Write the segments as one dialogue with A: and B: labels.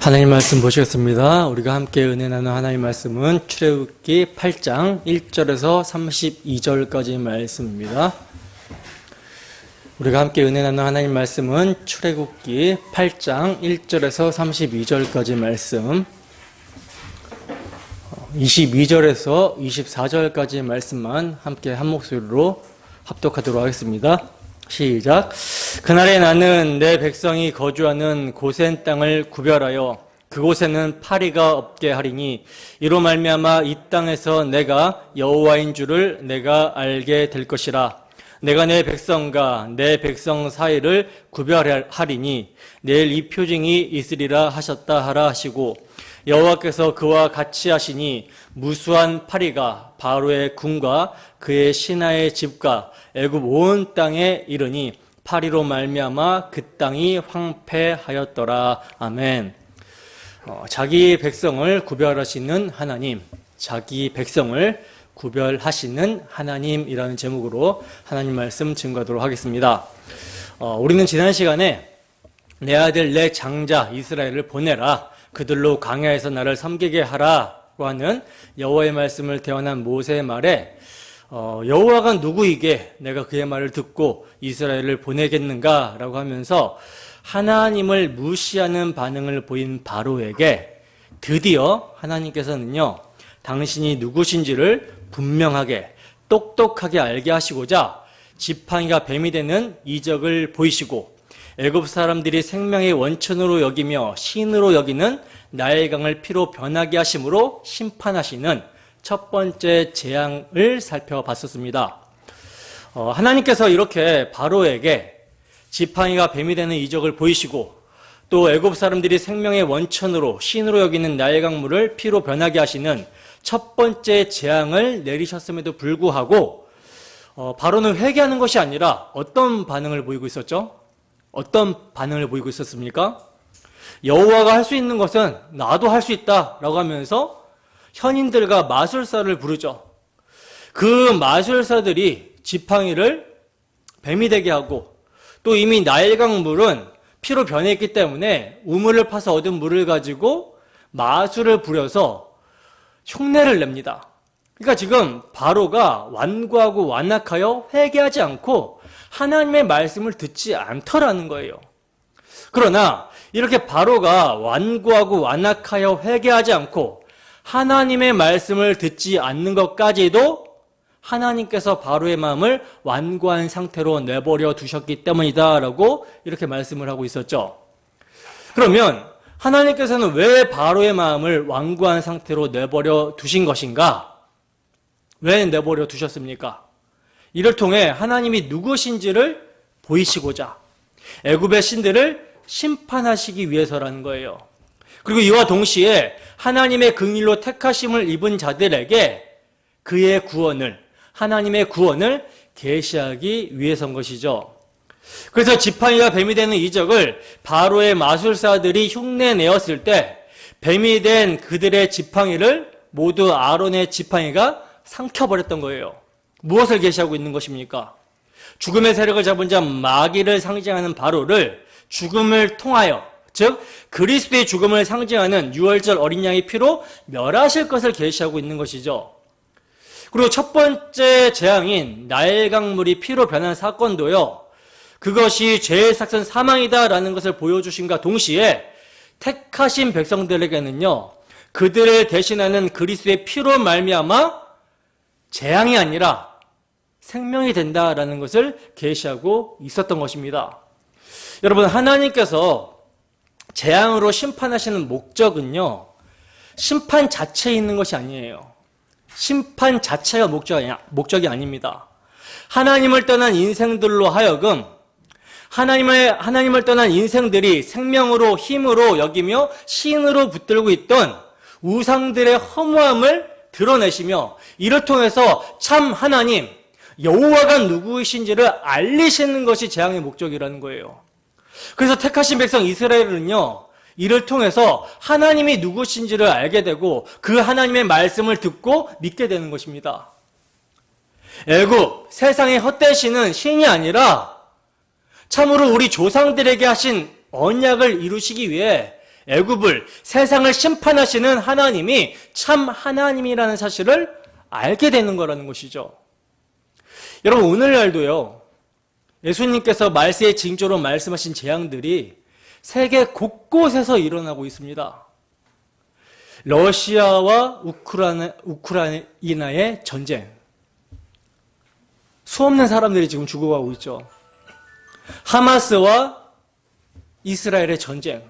A: 하나님 말씀 보시겠습니다. 우리가 함께 은혜 나누는 하나님 말씀은 출애굽기 8장 1절에서 32절까지 말씀입니다. 우리가 함께 은혜 나누는 하나님 말씀은 출애굽기 8장 1절에서 32절까지 말씀, 22절에서 24절까지 말씀만 함께 한 목소리로 합독하도록 하겠습니다. 시작. 그날에 나는 내 백성이 거주하는 고센 땅을 구별하여 그곳에는 파리가 없게 하리니 이로 말미암아 이 땅에서 내가 여호와인 줄을 내가 알게 될 것이라. 내가 내 백성과 내 백성 사이를 구별하리니 내일 이 표징이 있으리라 하셨다 하라 하시고, 여호와께서 그와 같이 하시니 무수한 파리가 바로의 궁과 그의 신하의 집과 애굽 온 땅에 이르니 파리로 말미암아 그 땅이 황폐하였더라. 아멘. 자기 백성을 구별하시는 하나님, 자기 백성을 구별하시는 하나님이라는 제목으로 하나님 말씀 증거하도록 하겠습니다. 우리는 지난 시간에 내 아들 내 장자 이스라엘을 보내라, 그들로 광야에서 나를 섬기게 하라고 하는 여호와의 말씀을 대언한 모세의 말에 여호와가 누구이게 내가 그의 말을 듣고 이스라엘을 보내겠는가 라고 하면서 하나님을 무시하는 반응을 보인 바로에게 드디어 하나님께서는요, 당신이 누구신지를 분명하게 똑똑하게 알게 하시고자 지팡이가 뱀이 되는 이적을 보이시고, 애굽 사람들이 생명의 원천으로 여기며 신으로 여기는 나일강을 피로 변하게 하심으로 심판하시는 첫 번째 재앙을 살펴봤었습니다. 하나님께서 이렇게 바로에게 지팡이가 뱀이 되는 이적을 보이시고, 또 애굽 사람들이 생명의 원천으로 신으로 여기는 나일강물을 피로 변하게 하시는 첫 번째 재앙을 내리셨음에도 불구하고 바로는 회개하는 것이 아니라 어떤 반응을 보이고 있었죠? 어떤 반응을 보이고 있었습니까? 여호와가 할 수 있는 것은 나도 할 수 있다라고 하면서 현인들과 마술사를 부르죠. 그 마술사들이 지팡이를 뱀이 되게 하고, 또 이미 나일강 물은 피로 변했기 때문에 우물을 파서 얻은 물을 가지고 마술을 부려서 흉내를 냅니다. 그러니까 지금 바로가 완고하고 완악하여 회개하지 않고 하나님의 말씀을 듣지 않더라는 거예요. 그러나 이렇게 바로가 완고하고 완악하여 회개하지 않고 하나님의 말씀을 듣지 않는 것까지도 하나님께서 바로의 마음을 완고한 상태로 내버려 두셨기 때문이다 라고 이렇게 말씀을 하고 있었죠. 그러면 하나님께서는 왜 바로의 마음을 완고한 상태로 내버려 두신 것인가? 왜 내버려 두셨습니까? 이를 통해 하나님이 누구신지를 보이시고자 애굽의 신들을 심판하시기 위해서라는 거예요. 그리고 이와 동시에 하나님의 긍휼로 택하심을 입은 자들에게 그의 구원을, 하나님의 구원을 계시하기 위해서인 것이죠. 그래서 지팡이가 뱀이 되는 이적을 바로의 마술사들이 흉내내었을 때 뱀이 된 그들의 지팡이를 모두 아론의 지팡이가 삼켜버렸던 거예요. 무엇을 계시하고 있는 것입니까? 죽음의 세력을 잡은 자 마귀를 상징하는 바로를 죽음을 통하여, 즉 그리스도의 죽음을 상징하는 유월절 어린 양의 피로 멸하실 것을 계시하고 있는 것이죠. 그리고 첫 번째 재앙인 나일강물이 피로 변한 사건도요, 그것이 죄의 삭선 사망이다라는 것을 보여주심과 동시에 택하신 백성들에게는요, 그들을 대신하는 그리스도의 피로 말미암아 재앙이 아니라 생명이 된다라는 것을 계시하고 있었던 것입니다. 여러분, 하나님께서 재앙으로 심판하시는 목적은요, 심판 자체에 있는 것이 아니에요. 심판 자체가 목적이 아닙니다. 하나님을 떠난 인생들로 하여금 하나님을 떠난 인생들이 생명으로 힘으로 여기며 신으로 붙들고 있던 우상들의 허무함을 드러내시며, 이를 통해서 참 하나님 여호와가 누구이신지를 알리시는 것이 재앙의 목적이라는 거예요. 그래서 택하신 백성 이스라엘은요, 이를 통해서 하나님이 누구신지를 알게 되고 그 하나님의 말씀을 듣고 믿게 되는 것입니다. 애굽, 세상의 헛된 신은 신이 아니라 참으로 우리 조상들에게 하신 언약을 이루시기 위해 애굽을, 세상을 심판하시는 하나님이 참 하나님이라는 사실을 알게 되는 거라는 것이죠. 여러분, 오늘날도요, 예수님께서 말세의 징조로 말씀하신 재앙들이 세계 곳곳에서 일어나고 있습니다. 러시아와 우크라이나의 전쟁. 수없는 사람들이 지금 죽어가고 있죠. 하마스와 이스라엘의 전쟁.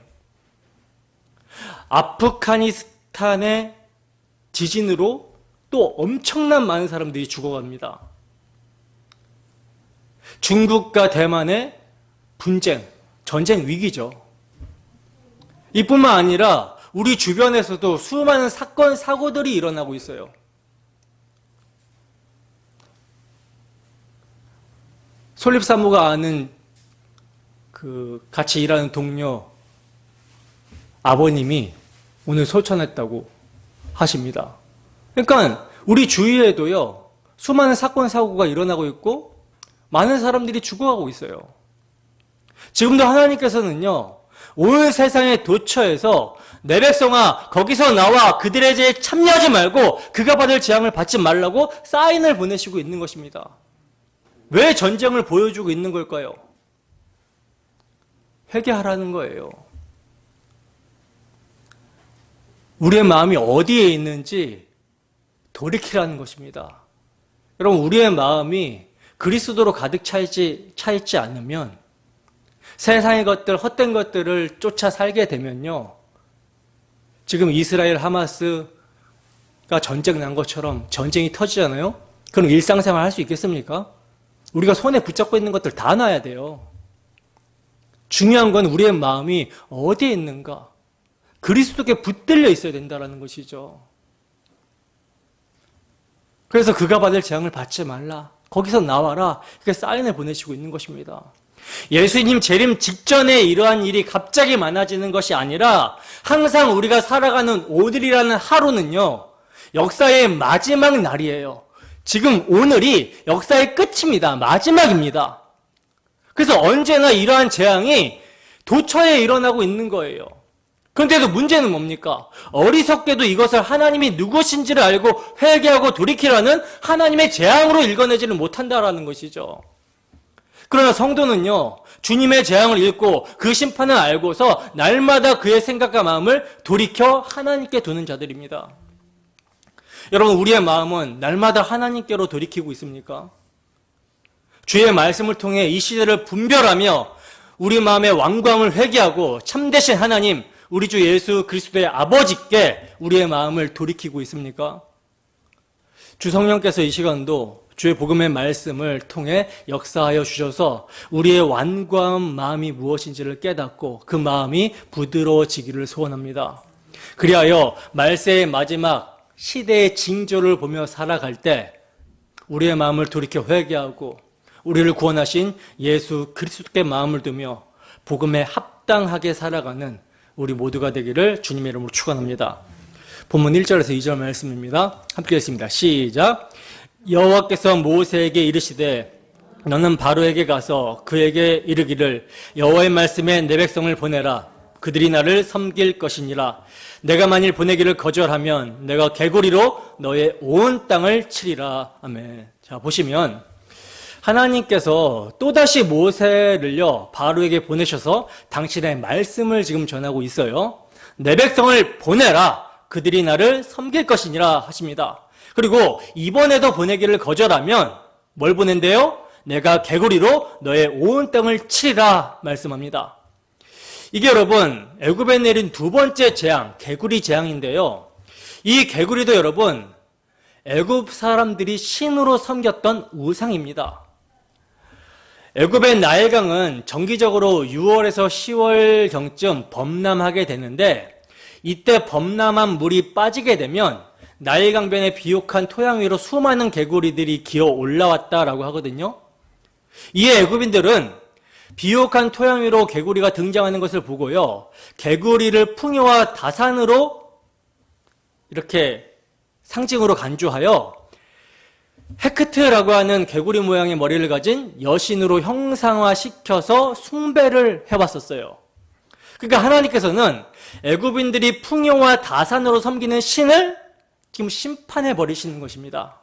A: 아프가니스탄의 지진으로 또 엄청난 많은 사람들이 죽어갑니다. 중국과 대만의 분쟁, 전쟁 위기죠. 이뿐만 아니라 우리 주변에서도 수많은 사건, 사고들이 일어나고 있어요. 솔립사모가 아는 같이 일하는 동료 아버님이 오늘 소천했다고 하십니다. 그러니까 우리 주위에도요, 수많은 사건, 사고가 일어나고 있고 많은 사람들이 죽어가고 있어요. 지금도 하나님께서는요, 온 세상에 도처에서 내 백성아 거기서 나와 그들의 죄에 참여하지 말고 그가 받을 재앙을 받지 말라고 사인을 보내시고 있는 것입니다. 왜 전쟁을 보여주고 있는 걸까요? 회개하라는 거예요. 우리의 마음이 어디에 있는지 돌이키라는 것입니다. 여러분, 우리의 마음이 그리스도로 가득 차 있지 않으면 세상의 것들, 헛된 것들을 쫓아 살게 되면요, 지금 이스라엘 하마스가 전쟁 난 것처럼 전쟁이 터지잖아요? 그럼 일상생활 할 수 있겠습니까? 우리가 손에 붙잡고 있는 것들 다 놔야 돼요. 중요한 건 우리의 마음이 어디에 있는가? 그리스도께 붙들려 있어야 된다는 것이죠. 그래서 그가 받을 재앙을 받지 말라. 거기서 나와라. 이렇게 사인을 보내시고 있는 것입니다. 예수님 재림 직전에 이러한 일이 갑자기 많아지는 것이 아니라 항상 우리가 살아가는 오늘이라는 하루는요, 역사의 마지막 날이에요. 지금 오늘이 역사의 끝입니다. 마지막입니다. 그래서 언제나 이러한 재앙이 도처에 일어나고 있는 거예요. 그런데도 문제는 뭡니까? 어리석게도 이것을 하나님이 누구신지를 알고 회개하고 돌이키라는 하나님의 재앙으로 읽어내지를 못한다라는 것이죠. 그러나 성도는요, 주님의 재앙을 읽고 그 심판을 알고서 날마다 그의 생각과 마음을 돌이켜 하나님께 두는 자들입니다. 여러분, 우리의 마음은 날마다 하나님께로 돌이키고 있습니까? 주의 말씀을 통해 이 시대를 분별하며 우리 마음의 완고함을 회개하고 참되신 하나님, 우리 주 예수 그리스도의 아버지께 우리의 마음을 돌이키고 있습니까? 주 성령께서 이 시간도 주의 복음의 말씀을 통해 역사하여 주셔서 우리의 완고한 마음이 무엇인지를 깨닫고 그 마음이 부드러워지기를 소원합니다. 그리하여 말세의 마지막 시대의 징조를 보며 살아갈 때 우리의 마음을 돌이켜 회개하고 우리를 구원하신 예수 그리스도께 마음을 두며 복음에 합당하게 살아가는 우리 모두가 되기를 주님의 이름으로 축원합니다. 본문 1절에서 2절 말씀입니다. 함께 읽겠습니다. 시작. 여호와께서 모세에게 이르시되 너는 바로에게 가서 그에게 이르기를 여호와의 말씀에 내 백성을 보내라. 그들이 나를 섬길 것이니라. 내가 만일 보내기를 거절하면 내가 개구리로 너의 온 땅을 치리라. 아멘. 자, 보시면 하나님께서 또다시 모세를요, 바로에게 보내셔서 당신의 말씀을 지금 전하고 있어요. 내 백성을 보내라. 그들이 나를 섬길 것이니라 하십니다. 그리고 이번에도 보내기를 거절하면 뭘 보낸대요? 내가 개구리로 너의 온 땅을 치리라 말씀합니다. 이게 여러분, 애굽에 내린 두 번째 재앙, 개구리 재앙인데요. 이 개구리도 여러분, 애굽 사람들이 신으로 섬겼던 우상입니다. 애굽의 나일강은 정기적으로 6월에서 10월경쯤 범람하게 되는데 이때 범람한 물이 빠지게 되면 나일강변의 비옥한 토양 위로 수많은 개구리들이 기어 올라왔다라고 하거든요. 이에 애굽인들은 비옥한 토양 위로 개구리가 등장하는 것을 보고요, 개구리를 풍요와 다산으로 이렇게 상징으로 간주하여 헤크트라고 하는 개구리 모양의 머리를 가진 여신으로 형상화시켜서 숭배를 해왔었어요. 그러니까 하나님께서는 애굽인들이 풍요와 다산으로 섬기는 신을 지금 심판해 버리시는 것입니다.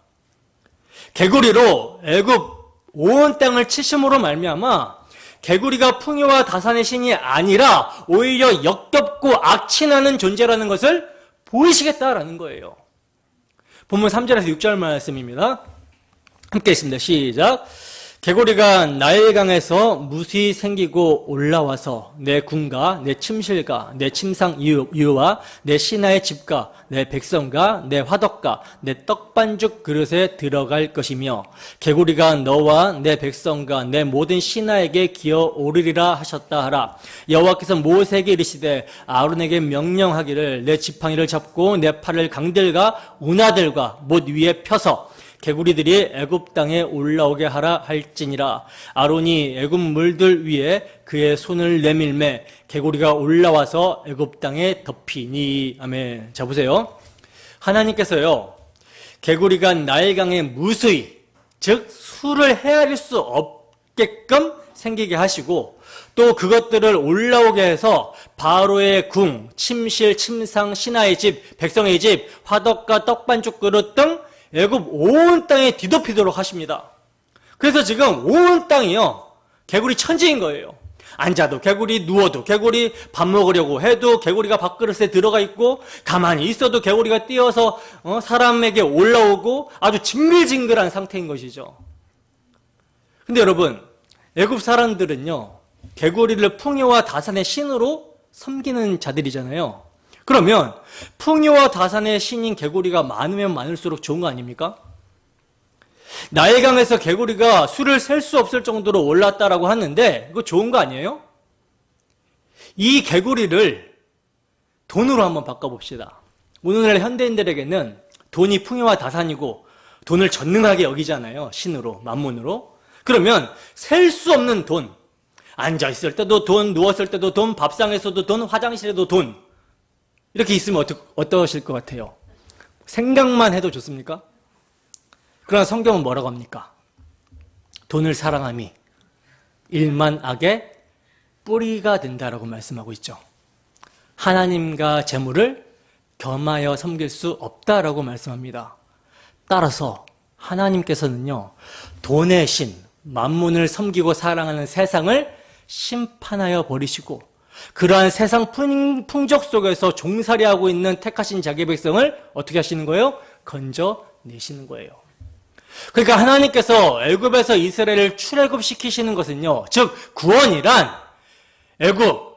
A: 개구리로 애굽 온 땅을 치심으로 말미암아 개구리가 풍요와 다산의 신이 아니라 오히려 역겹고 악취나는 존재라는 것을 보이시겠다라는 거예요. 본문 3절에서 6절 말씀입니다. 함께 있습니다. 시작. 개구리가 나일강에서 무수히 생기고 올라와서 내 궁과 내 침실과 내 침상 이유와 내 신하의 집과 내 백성과 내 화덕과 내 떡반죽 그릇에 들어갈 것이며 개구리가 너와 내 백성과 내 모든 신하에게 기어 오르리라 하셨다 하라. 여호와께서 모세에게 이르시되 아론에게 명령하기를 내 지팡이를 잡고 내 팔을 강들과 운하들과 못 위에 펴서 개구리들이 애굽 땅에 올라오게 하라 할지니라. 아론이 애굽 물들 위에 그의 손을 내밀매 개구리가 올라와서 애굽 땅에 덮이니. 아멘. 자 보세요. 하나님께서요 개구리가 나일강에 무수히 즉 수를 헤아릴 수 없게끔 생기게 하시고 또 그것들을 올라오게 해서 바로의 궁, 침실, 침상, 신하의 집, 백성의 집, 화덕과 떡반죽 그릇 등 애굽 온 땅에 뒤덮이도록 하십니다. 그래서 지금 온 땅이요 개구리 천지인 거예요. 앉아도 개구리, 누워도 개구리, 밥 먹으려고 해도 개구리가 밥그릇에 들어가 있고 가만히 있어도 개구리가 뛰어서 사람에게 올라오고 아주 징글징글한 상태인 것이죠. 근데 여러분 애굽 사람들은요 개구리를 풍요와 다산의 신으로 섬기는 자들이잖아요. 그러면 풍요와 다산의 신인 개구리가 많으면 많을수록 좋은 거 아닙니까? 나일강에서 개구리가 수를 셀 수 없을 정도로 올랐다라고 하는데 이거 좋은 거 아니에요? 이 개구리를 돈으로 한번 바꿔봅시다. 오늘날 현대인들에게는 돈이 풍요와 다산이고 돈을 전능하게 여기잖아요. 신으로, 만문으로. 그러면 셀 수 없는 돈, 앉아있을 때도 돈, 누웠을 때도 돈, 밥상에서도 돈, 화장실에도 돈, 이렇게 있으면 어떠실 것 같아요? 생각만 해도 좋습니까? 그러나 성경은 뭐라고 합니까? 돈을 사랑함이 일만 악의 뿌리가 된다라고 말씀하고 있죠. 하나님과 재물을 겸하여 섬길 수 없다라고 말씀합니다. 따라서 하나님께서는요 돈의 신, 만문을 섬기고 사랑하는 세상을 심판하여 버리시고 그러한 세상 풍적 속에서 종살이하고 있는 택하신 자기 백성을 어떻게 하시는 거예요? 건져내시는 거예요. 그러니까 하나님께서 애굽에서 이스라엘을 출애굽시키시는 것은요 즉 구원이란 애굽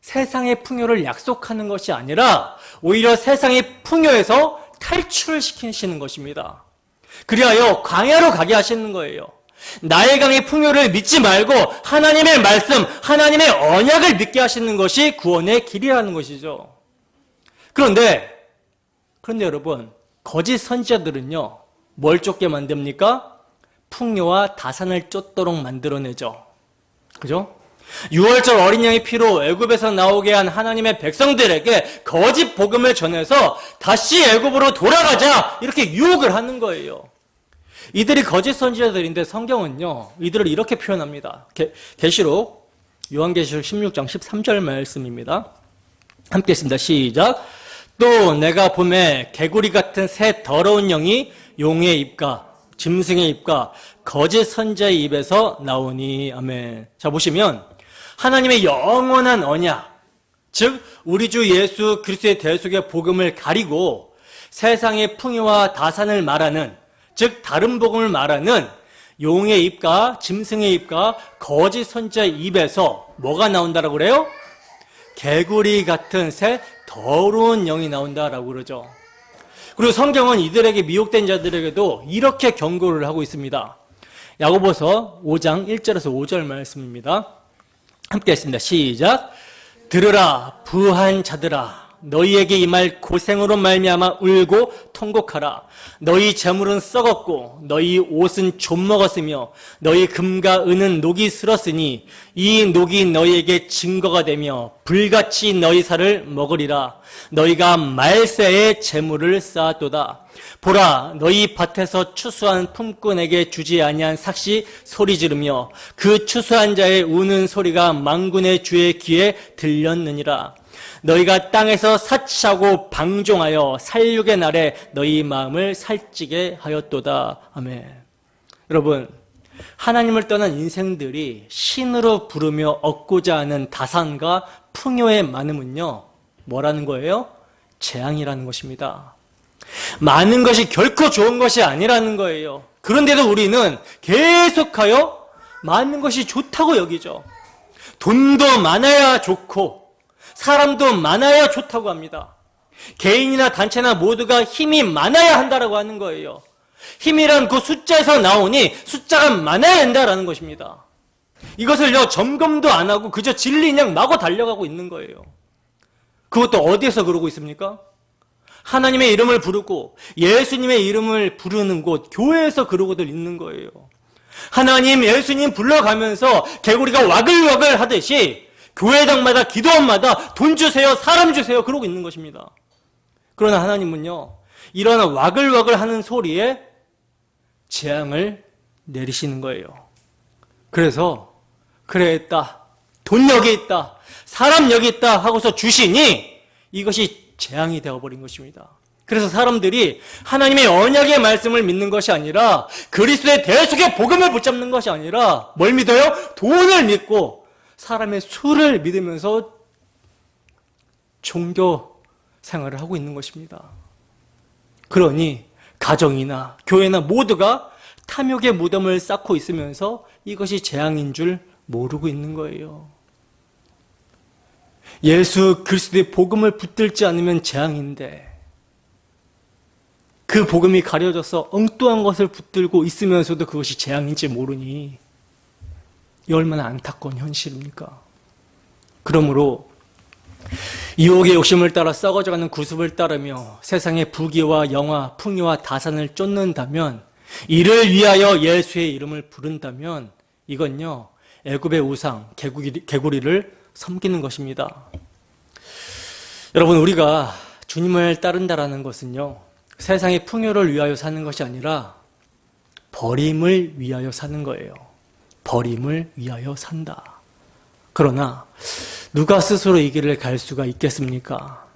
A: 세상의 풍요를 약속하는 것이 아니라 오히려 세상의 풍요에서 탈출을 시키시는 것입니다. 그리하여 광야로 가게 하시는 거예요. 나일강의 풍요를 믿지 말고 하나님의 말씀, 하나님의 언약을 믿게 하시는 것이 구원의 길이라는 것이죠. 그런데 여러분 거짓 선지자들은요 뭘 쫓게 만듭니까? 풍요와 다산을 쫓도록 만들어내죠. 그죠? 6월절 어린 양의 피로 애굽에서 나오게 한 하나님의 백성들에게 거짓 복음을 전해서 다시 애굽으로 돌아가자 이렇게 유혹을 하는 거예요. 이들이 거짓 선지자들인데 성경은요 이들을 이렇게 표현합니다. 계시록 요한계시록 16장 13절 말씀입니다. 함께 했습니다. 시작. 또 내가 보매 개구리 같은 새 더러운 영이 용의 입과 짐승의 입과 거짓 선지자의 입에서 나오니. 아멘. 자 보시면 하나님의 영원한 언약, 즉 우리 주 예수 그리스도의 대속의 복음을 가리고 세상의 풍요와 다산을 말하는, 즉 다른 복음을 말하는 용의 입과 짐승의 입과 거짓 선지자의 입에서 뭐가 나온다라고 그래요? 개구리 같은 새 더러운 영이 나온다라고 그러죠. 그리고 성경은 이들에게 미혹된 자들에게도 이렇게 경고를 하고 있습니다. 야고보서 5장 1절에서 5절 말씀입니다. 함께 했습니다. 시작. 들으라 부한 자들아, 너희에게 임할 고생으로 말미암아 울고 통곡하라. 너희 재물은 썩었고 너희 옷은 좀먹었으며 너희 금과 은은 녹이 슬었으니 이 녹이 너희에게 증거가 되며 불같이 너희 살을 먹으리라. 너희가 말세에 재물을 쌓았도다. 보라, 너희 밭에서 추수한 품꾼에게 주지 아니한 삭시 소리 지르며 그 추수한 자의 우는 소리가 만군의 주의 귀에 들렸느니라. 너희가 땅에서 사치하고 방종하여 살육의 날에 너희 마음을 살찌게 하였도다. 아멘. 여러분, 하나님을 떠난 인생들이 신으로 부르며 얻고자 하는 다산과 풍요의 많음은요, 뭐라는 거예요? 재앙이라는 것입니다. 많은 것이 결코 좋은 것이 아니라는 거예요. 그런데도 우리는 계속하여 많은 것이 좋다고 여기죠. 돈도 많아야 좋고 사람도 많아야 좋다고 합니다. 개인이나 단체나 모두가 힘이 많아야 한다라고 하는 거예요. 힘이란 그 숫자에서 나오니 숫자가 많아야 한다라는 것입니다. 이것을요, 점검도 안 하고 그저 진리 그냥 마구 달려가고 있는 거예요. 그것도 어디에서 그러고 있습니까? 하나님의 이름을 부르고 예수님의 이름을 부르는 곳, 교회에서 그러고들 있는 거예요. 하나님, 예수님 불러가면서 개구리가 와글와글 하듯이 교회당마다 기도원마다 돈 주세요, 사람 주세요 그러고 있는 것입니다. 그러나 하나님은요, 이런 와글와글 하는 소리에 재앙을 내리시는 거예요. 그래서 그래 있다, 돈 여기 있다, 사람 여기 있다 하고서 주시니 이것이 재앙이 되어버린 것입니다. 그래서 사람들이 하나님의 언약의 말씀을 믿는 것이 아니라 그리스도의 대속의 복음을 붙잡는 것이 아니라 뭘 믿어요? 돈을 믿고 사람의 수를 믿으면서 종교 생활을 하고 있는 것입니다. 그러니 가정이나 교회나 모두가 탐욕의 무덤을 쌓고 있으면서 이것이 재앙인 줄 모르고 있는 거예요. 예수 그리스도의 복음을 붙들지 않으면 재앙인데 그 복음이 가려져서 엉뚱한 것을 붙들고 있으면서도 그것이 재앙인지 모르니 이 얼마나 안타까운 현실입니까? 그러므로 유혹의 욕심을 따라 썩어져가는 구습을 따르며 세상의 부귀와 영화, 풍요와 다산을 쫓는다면, 이를 위하여 예수의 이름을 부른다면 이건요, 애굽의 우상, 개구리를 섬기는 것입니다. 여러분, 우리가 주님을 따른다라는 것은요, 세상의 풍요를 위하여 사는 것이 아니라 버림을 위하여 사는 거예요. 버림을 위하여 산다. 그러나 누가 스스로 이 길을 갈 수가 있겠습니까?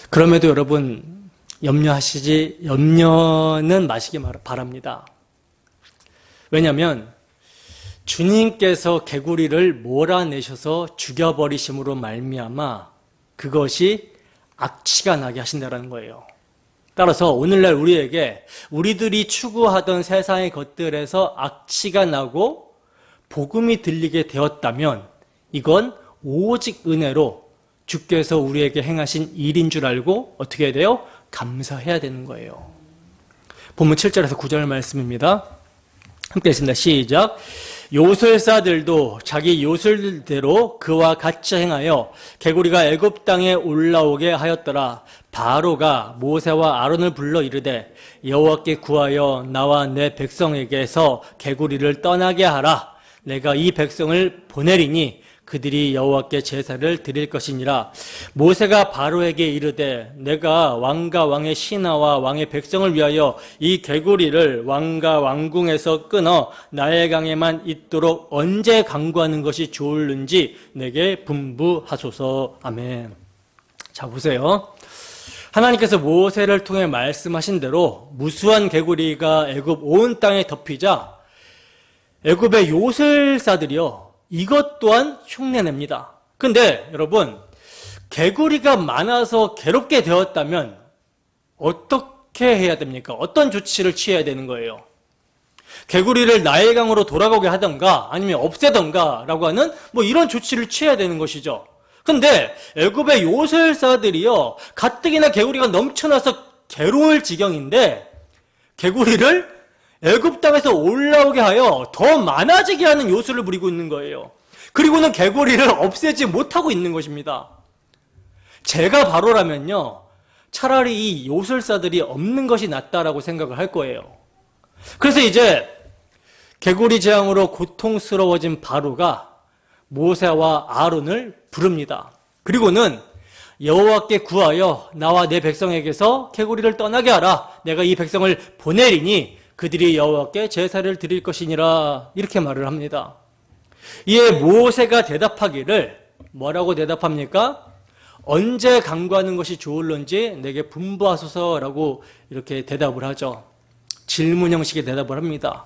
A: 그럼에도 여러분, 염려는 마시기 바랍니다. 왜냐하면 주님께서 개구리를 몰아내셔서 죽여버리심으로 말미암아 그것이 악취가 나게 하신다는 거예요. 따라서 오늘날 우리들이 추구하던 세상의 것들에서 악취가 나고 복음이 들리게 되었다면 이건 오직 은혜로 주께서 우리에게 행하신 일인 줄 알고 어떻게 해야 돼요? 감사해야 되는 거예요. 본문 7절에서 9절 말씀입니다. 함께 읽습니다. 시작. 요술사들도 자기 요술대로 그와 같이 행하여 개구리가 애굽 땅에 올라오게 하였더라. 바로가 모세와 아론을 불러 이르되 여호와께 구하여 나와 내 백성에게서 개구리를 떠나게 하라. 내가 이 백성을 보내리니 그들이 여호와께 제사를 드릴 것이니라. 모세가 바로에게 이르되 내가 왕과 왕의 신하와 왕의 백성을 위하여 이 개구리를 왕과 왕궁에서 끊어 나의 강에만 있도록 언제 강구하는 것이 좋을는지 내게 분부하소서. 아멘. 자, 보세요. 하나님께서 모세를 통해 말씀하신 대로 무수한 개구리가 애굽 온 땅에 덮이자 애굽의 요술사들이요, 이것 또한 흉내냅니다. 근데 여러분, 개구리가 많아서 괴롭게 되었다면 어떻게 해야 됩니까? 어떤 조치를 취해야 되는 거예요? 개구리를 나일강으로 돌아가게 하던가 아니면 없애던가 라고 하는 이런 조치를 취해야 되는 것이죠. 근데 애굽의 요술사들이요, 가뜩이나 개구리가 넘쳐나서 괴로울 지경인데 개구리를 애굽 땅에서 올라오게 하여 더 많아지게 하는 요술을 부리고 있는 거예요. 그리고는 개구리를 없애지 못하고 있는 것입니다. 제가 바로라면요, 차라리 이 요술사들이 없는 것이 낫다라고 생각을 할 거예요. 그래서 이제 개구리 재앙으로 고통스러워진 바로가 모세와 아론을 부릅니다. 그리고는 여호와께 구하여 나와 내 백성에게서 개구리를 떠나게 하라. 내가 이 백성을 보내리니 그들이 여호와께 제사를 드릴 것이니라. 이렇게 말을 합니다. 이에 모세가 대답하기를 뭐라고 대답합니까? 언제 강구하는 것이 좋을런지 내게 분부하소서라고 이렇게 대답을 하죠. 질문 형식의 대답을 합니다.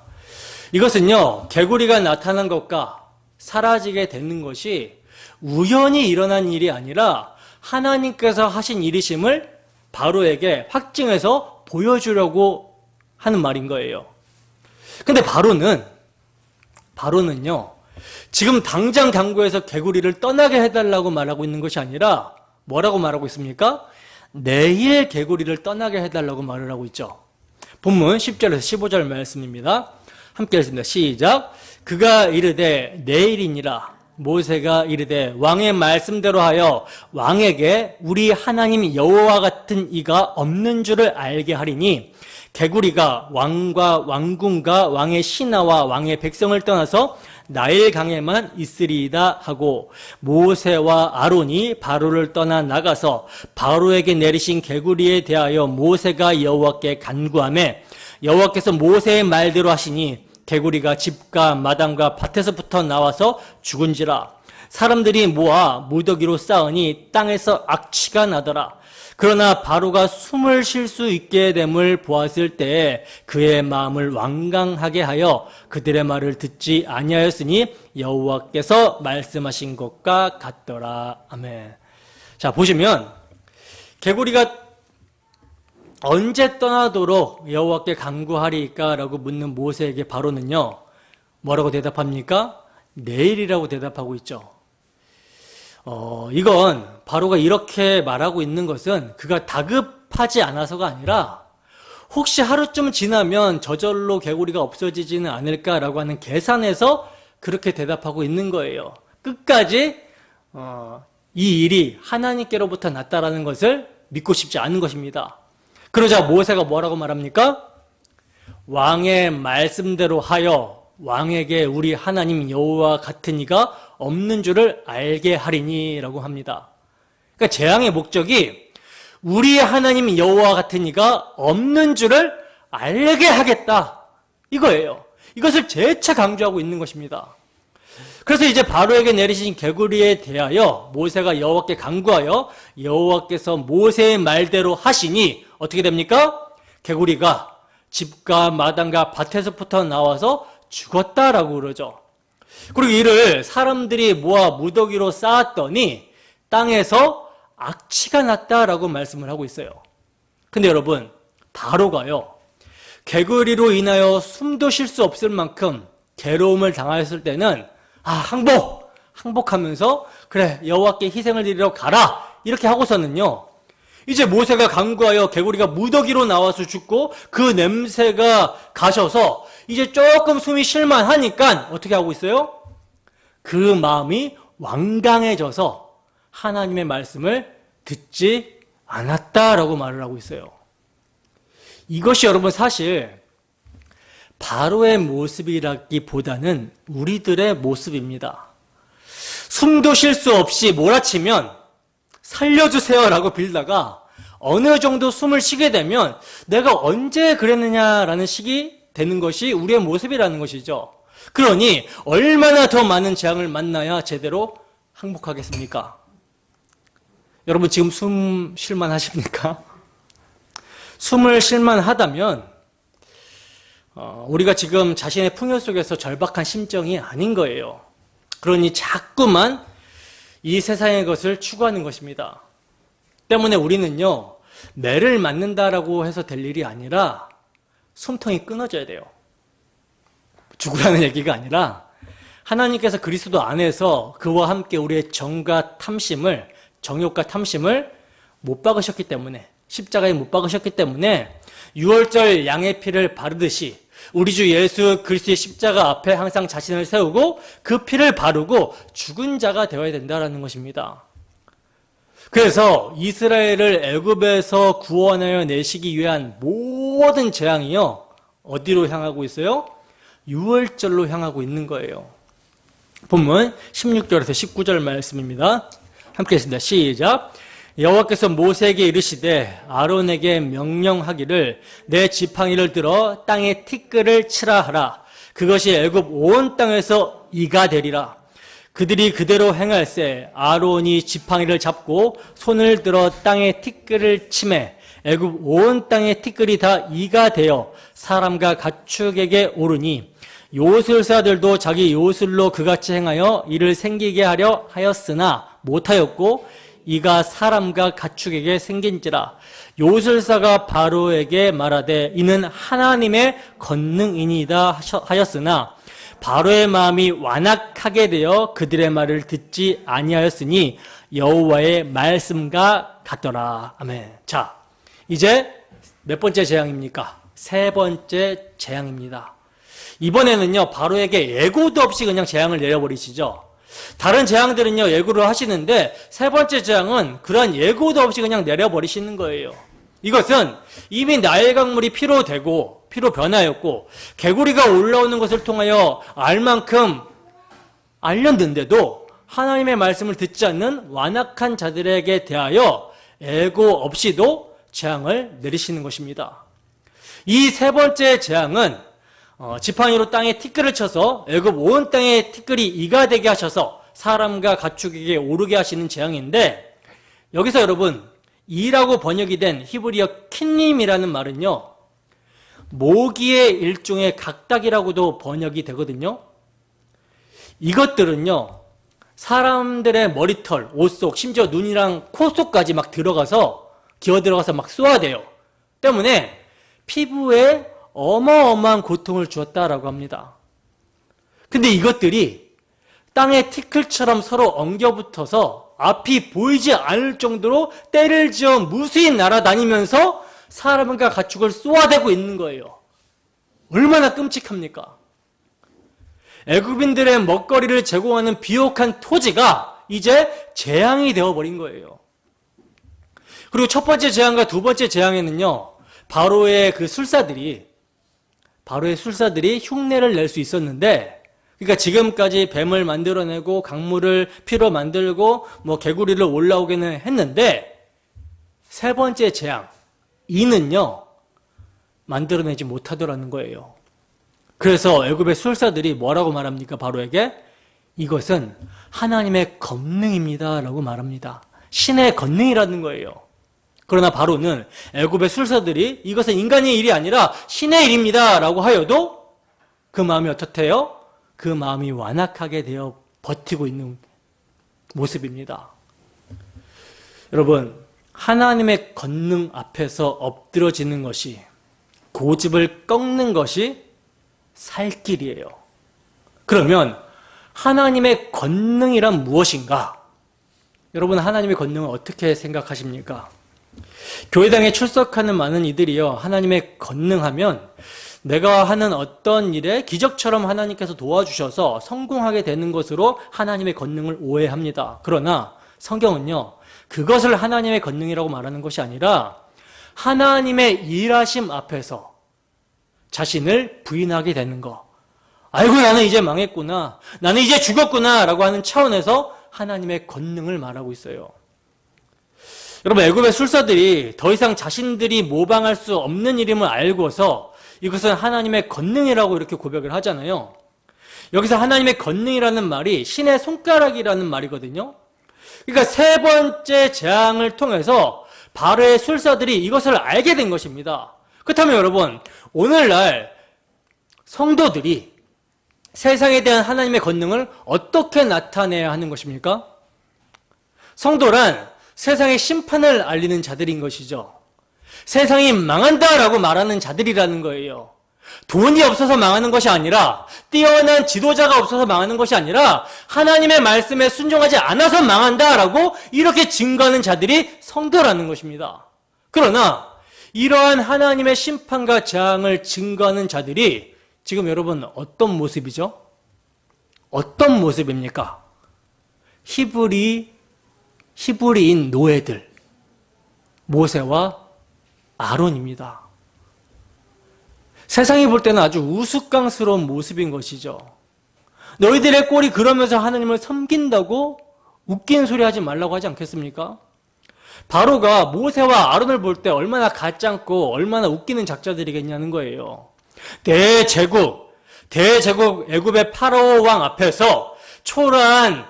A: 이것은요, 개구리가 나타난 것과 사라지게 되는 것이 우연히 일어난 일이 아니라 하나님께서 하신 일이심을 바로에게 확증해서 보여주려고 하는 말인 거예요. 근데 바로는요, 지금 당장 강구해서 개구리를 떠나게 해달라고 말하고 있는 것이 아니라 뭐라고 말하고 있습니까? 내일 개구리를 떠나게 해달라고 말을 하고 있죠. 본문 10절에서 15절 말씀입니다. 함께 읽습니다. 시작. 그가 이르되 내일이니라. 모세가 이르되 왕의 말씀대로 하여 왕에게 우리 하나님 여호와 같은 이가 없는 줄을 알게 하리니 개구리가 왕과 왕궁과 왕의 신하와 왕의 백성을 떠나서 나일 강에만 있으리이다 하고 모세와 아론이 바로를 떠나 나가서 바로에게 내리신 개구리에 대하여 모세가 여호와께 간구하매 여호와께서 모세의 말대로 하시니 개구리가 집과 마당과 밭에서부터 나와서 죽은지라. 사람들이 모아 무더기로 쌓으니 땅에서 악취가 나더라. 그러나 바로가 숨을 쉴 수 있게 됨을 보았을 때에 그의 마음을 완강하게 하여 그들의 말을 듣지 아니하였으니 여호와께서 말씀하신 것과 같더라. 아멘. 자, 보시면 개구리가 언제 떠나도록 여호와께 간구하리까? 라고 묻는 모세에게 바로는요, 뭐라고 대답합니까? 내일이라고 대답하고 있죠. 이건 바로가 이렇게 말하고 있는 것은 그가 다급하지 않아서가 아니라 혹시 하루쯤 지나면 저절로 개구리가 없어지지는 않을까라고 하는 계산에서 그렇게 대답하고 있는 거예요. 끝까지 이 일이 하나님께로부터 났다라는 것을 믿고 싶지 않은 것입니다. 그러자 모세가 뭐라고 말합니까? 왕의 말씀대로 하여 왕에게 우리 하나님 여호와 같은 이가 없는 줄을 알게 하리니 라고 합니다. 그러니까 재앙의 목적이 우리 하나님 여호와 같은 이가 없는 줄을 알게 하겠다, 이거예요. 이것을 재차 강조하고 있는 것입니다. 그래서 이제 바로에게 내리신 개구리에 대하여 모세가 여호와께 간구하여 여호와께서 모세의 말대로 하시니 어떻게 됩니까? 개구리가 집과 마당과 밭에서부터 나와서 죽었다라고 그러죠. 그리고 이를 사람들이 모아 무더기로 쌓았더니 땅에서 악취가 났다라고 말씀을 하고 있어요. 근데 여러분, 바로가요, 개구리로 인하여 숨도 쉴 수 없을 만큼 괴로움을 당하였을 때는 항복하면서 그래, 여호와께 희생을 드리러 가라, 이렇게 하고서는요, 이제 모세가 간구하여 개구리가 무더기로 나와서 죽고 그 냄새가 가셔서 이제 조금 숨이 쉴만하니까 어떻게 하고 있어요? 그 마음이 완강해져서 하나님의 말씀을 듣지 않았다라고 말을 하고 있어요. 이것이 여러분 사실 바로의 모습이라기보다는 우리들의 모습입니다. 숨도 쉴 수 없이 몰아치면 살려주세요라고 빌다가 어느 정도 숨을 쉬게 되면 내가 언제 그랬느냐라는 식이 되는 것이 우리의 모습이라는 것이죠. 그러니 얼마나 더 많은 재앙을 만나야 제대로 항복하겠습니까? 여러분 지금 숨 쉴만 하십니까? 숨을 쉴만 하다면 우리가 지금 자신의 풍요 속에서 절박한 심정이 아닌 거예요. 그러니 자꾸만 이 세상의 것을 추구하는 것입니다. 때문에 우리는요, 매를 맞는다라고 해서 될 일이 아니라 숨통이 끊어져야 돼요. 죽으라는 얘기가 아니라 하나님께서 그리스도 안에서 그와 함께 우리의 정욕과 탐심을 못 박으셨기 때문에, 십자가에 못 박으셨기 때문에 6월절 양의 피를 바르듯이 우리 주 예수 그리스도의 십자가 앞에 항상 자신을 세우고 그 피를 바르고 죽은 자가 되어야 된다는 것입니다. 그래서 이스라엘을 애굽에서 구원하여 내시기 위한 모든 재앙이요, 어디로 향하고 있어요? 유월절로 향하고 있는 거예요. 본문 16절에서 19절 말씀입니다. 함께 했습니다. 시작. 여호와께서 모세에게 이르시되 아론에게 명령하기를 내 지팡이를 들어 땅에 티끌을 치라 하라. 그것이 애굽 온 땅에서 이가 되리라. 그들이 그대로 행할세 아론이 지팡이를 잡고 손을 들어 땅에 티끌을 치매 애굽 온 땅에 티끌이 다 이가 되어 사람과 가축에게 오르니 요술사들도 자기 요술로 그같이 행하여 이를 생기게 하려 하였으나 못하였고 이가 사람과 가축에게 생긴지라. 요술사가 바로에게 말하되 이는 하나님의 권능이니이다 하였으나 바로의 마음이 완악하게 되어 그들의 말을 듣지 아니하였으니 여호와의 말씀과 같더라. 아멘. 자, 이제 몇 번째 재앙입니까? 세 번째 재앙입니다. 이번에는요, 바로에게 예고도 없이 그냥 재앙을 내려버리시죠. 다른 재앙들은요, 예고를 하시는데 세 번째 재앙은 그런 예고도 없이 그냥 내려버리시는 거예요. 이것은 이미 나일 강물이 피로 되고 피로 변하였고 개구리가 올라오는 것을 통하여 알 만큼 알렸는데도 하나님의 말씀을 듣지 않는 완악한 자들에게 대하여 예고 없이도 재앙을 내리시는 것입니다. 이 세 번째 재앙은 지팡이로 땅에 티끌을 쳐서 애굽 온 땅에 티끌이 이가 되게 하셔서 사람과 가축에게 오르게 하시는 재앙인데, 여기서 여러분 이라고 번역이 된 히브리어 킨님이라는 말은요, 모기의 일종의 각닭이라고도 번역이 되거든요. 이것들은요, 사람들의 머리털, 옷 속, 심지어 눈이랑 코 속까지 막 들어가서 기어 들어가서 막 쏘아대요. 때문에 피부에 어마어마한 고통을 주었다라고 합니다. 근데 이것들이 땅에 티끌처럼 서로 엉겨붙어서 앞이 보이지 않을 정도로 때를 지어 무수히 날아다니면서 사람과 가축을 쏘아대고 있는 거예요. 얼마나 끔찍합니까? 애굽인들의 먹거리를 제공하는 비옥한 토지가 이제 재앙이 되어버린 거예요. 그리고 첫 번째 재앙과 두 번째 재앙에는요, 바로의 술사들이 흉내를 낼 수 있었는데, 그러니까 지금까지 뱀을 만들어내고 강물을 피로 만들고 개구리를 올라오게는 했는데, 세 번째 재앙 이는요, 만들어내지 못하더라는 거예요. 그래서 애굽의 술사들이 뭐라고 말합니까? 바로에게 이것은 하나님의 권능입니다 라고 말합니다. 신의 권능이라는 거예요. 그러나 바로는 애굽의 술사들이 이것은 인간의 일이 아니라 신의 일입니다 라고 하여도 그 마음이 어떻대요? 그 마음이 완악하게 되어 버티고 있는 모습입니다. 여러분, 하나님의 권능 앞에서 엎드러지는 것이, 고집을 꺾는 것이 살 길이에요. 그러면 하나님의 권능이란 무엇인가? 여러분, 하나님의 권능을 어떻게 생각하십니까? 교회당에 출석하는 많은 이들이요, 하나님의 권능하면 내가 하는 어떤 일에 기적처럼 하나님께서 도와주셔서 성공하게 되는 것으로 하나님의 권능을 오해합니다. 그러나 성경은요, 그것을 하나님의 권능이라고 말하는 것이 아니라 하나님의 일하심 앞에서 자신을 부인하게 되는 것. 아이고, 나는 이제 망했구나, 나는 이제 죽었구나 라고 하는 차원에서 하나님의 권능을 말하고 있어요. 여러분, 애굽의 술사들이 더 이상 자신들이 모방할 수 없는 일임을 알고서 이것은 하나님의 권능이라고 이렇게 고백을 하잖아요. 여기서 하나님의 권능이라는 말이 신의 손가락이라는 말이거든요. 그러니까 세 번째 재앙을 통해서 바로의 술사들이 이것을 알게 된 것입니다. 그렇다면 여러분, 오늘날 성도들이 세상에 대한 하나님의 권능을 어떻게 나타내야 하는 것입니까? 성도란 세상의 심판을 알리는 자들인 것이죠. 세상이 망한다라고 말하는 자들이라는 거예요. 돈이 없어서 망하는 것이 아니라, 뛰어난 지도자가 없어서 망하는 것이 아니라 하나님의 말씀에 순종하지 않아서 망한다라고 이렇게 증거하는 자들이 성도라는 것입니다. 그러나 이러한 하나님의 심판과 재앙을 증거하는 자들이 지금 여러분 어떤 모습이죠? 어떤 모습입니까? 히브리 히브리인 노예들, 모세와 아론입니다. 세상이 볼 때는 아주 우스꽝스러운 모습인 것이죠. 너희들의 꼴이 그러면서 하나님을 섬긴다고 웃긴 소리 하지 말라고 하지 않겠습니까? 바로가 모세와 아론을 볼 때 얼마나 가짜고 얼마나 웃기는 작자들이겠냐는 거예요. 대제국 애굽의 파라오 왕 앞에서 초라한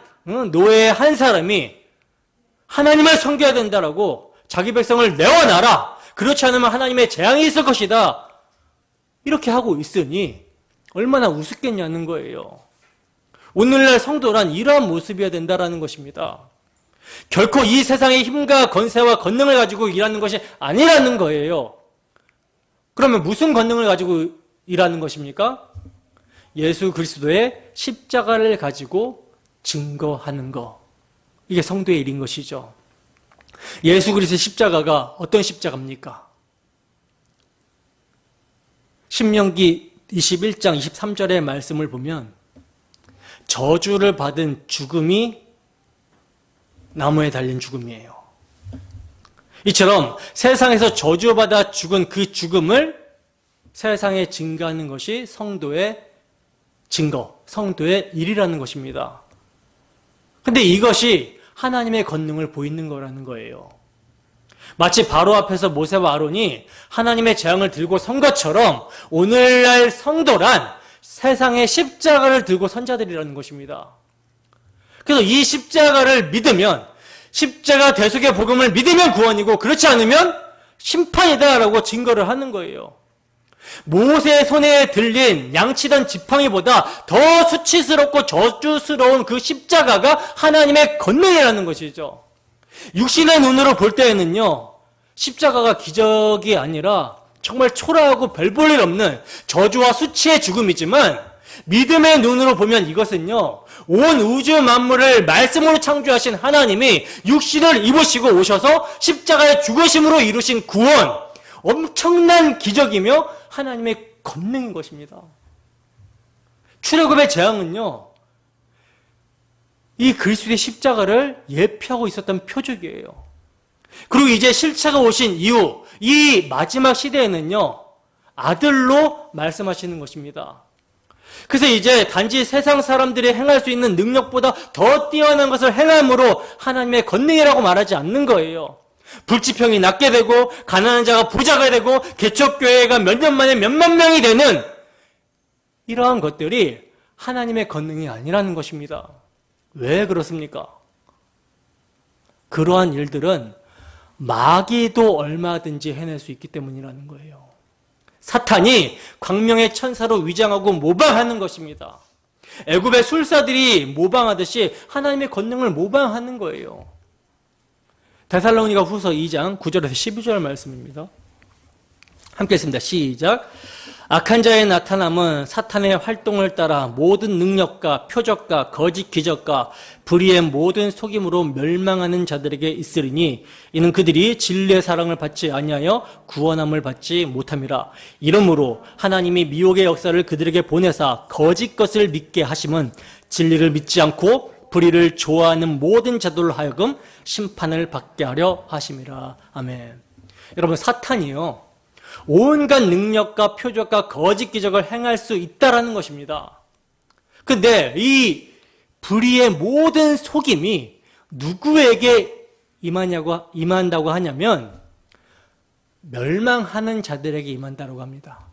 A: 노예 한 사람이 하나님을 섬겨야 된다라고 자기 백성을 내어놔라. 그렇지 않으면 하나님의 재앙이 있을 것이다. 이렇게 하고 있으니 얼마나 우습겠냐는 거예요. 오늘날 성도란 이러한 모습이어야 된다라는 것입니다. 결코 이 세상의 힘과 권세와 권능을 가지고 일하는 것이 아니라는 거예요. 그러면 무슨 권능을 가지고 일하는 것입니까? 예수 그리스도의 십자가를 가지고 증거하는 것. 이게 성도의 일인 것이죠. 예수 그리스도의 십자가가 어떤 십자가입니까? 신명기 21장 23절의 말씀을 보면 저주를 받은 죽음이 나무에 달린 죽음이에요. 이처럼 세상에서 저주받아 죽은 그 죽음을 세상에 증거하는 것이 성도의 증거, 성도의 일이라는 것입니다. 근데 이것이 하나님의 권능을 보이는 거라는 거예요. 마치 바로 앞에서 모세와 아론이 하나님의 재앙을 들고 선 것처럼 오늘날 성도란 세상의 십자가를 들고 선 자들이라는 것입니다. 그래서 이 십자가를 믿으면, 십자가 대속의 복음을 믿으면 구원이고 그렇지 않으면 심판이다라고 증거를 하는 거예요. 모세의 손에 들린 양치던 지팡이보다 더 수치스럽고 저주스러운 그 십자가가 하나님의 권능이라는 것이죠. 육신의 눈으로 볼 때에는요, 십자가가 기적이 아니라 정말 초라하고 별 볼 일 없는 저주와 수치의 죽음이지만 믿음의 눈으로 보면 이것은요, 온 우주 만물을 말씀으로 창조하신 하나님이 육신을 입으시고 오셔서 십자가의 죽으심으로 이루신 구원, 엄청난 기적이며 하나님의 권능인 것입니다. 출애굽의 재앙은요, 이 그리스도의 십자가를 예표하고 있었던 표적이에요. 그리고 이제 실체가 오신 이후 이 마지막 시대에는요, 아들로 말씀하시는 것입니다. 그래서 이제 단지 세상 사람들이 행할 수 있는 능력보다 더 뛰어난 것을 행함으로 하나님의 권능이라고 말하지 않는 거예요. 불지평이 낫게 되고 가난한 자가 부자가 되고 개척교회가 몇 년 만에 몇만 명이 되는 이러한 것들이 하나님의 권능이 아니라는 것입니다. 왜 그렇습니까? 그러한 일들은 마귀도 얼마든지 해낼 수 있기 때문이라는 거예요. 사탄이 광명의 천사로 위장하고 모방하는 것입니다. 애굽의 술사들이 모방하듯이 하나님의 권능을 모방하는 거예요. 데살로니가 후서 2장 9절에서 12절 말씀입니다. 함께 했습니다. 시작. 악한 자의 나타남은 사탄의 활동을 따라 모든 능력과 표적과 거짓 기적과 불의의 모든 속임으로 멸망하는 자들에게 있으리니 이는 그들이 진리의 사랑을 받지 아니하여 구원함을 받지 못함이라. 이러므로 하나님이 미혹의 역사를 그들에게 보내사 거짓 것을 믿게 하심은 진리를 믿지 않고 불의를 좋아하는 모든 자들로 하여금 심판을 받게 하려 하심이라. 아멘. 여러분, 사탄이요, 온갖 능력과 표적과 거짓 기적을 행할 수 있다라는 것입니다. 근데 이 불의의 모든 속임이 누구에게 임한다고 하냐면 멸망하는 자들에게 임한다고 합니다.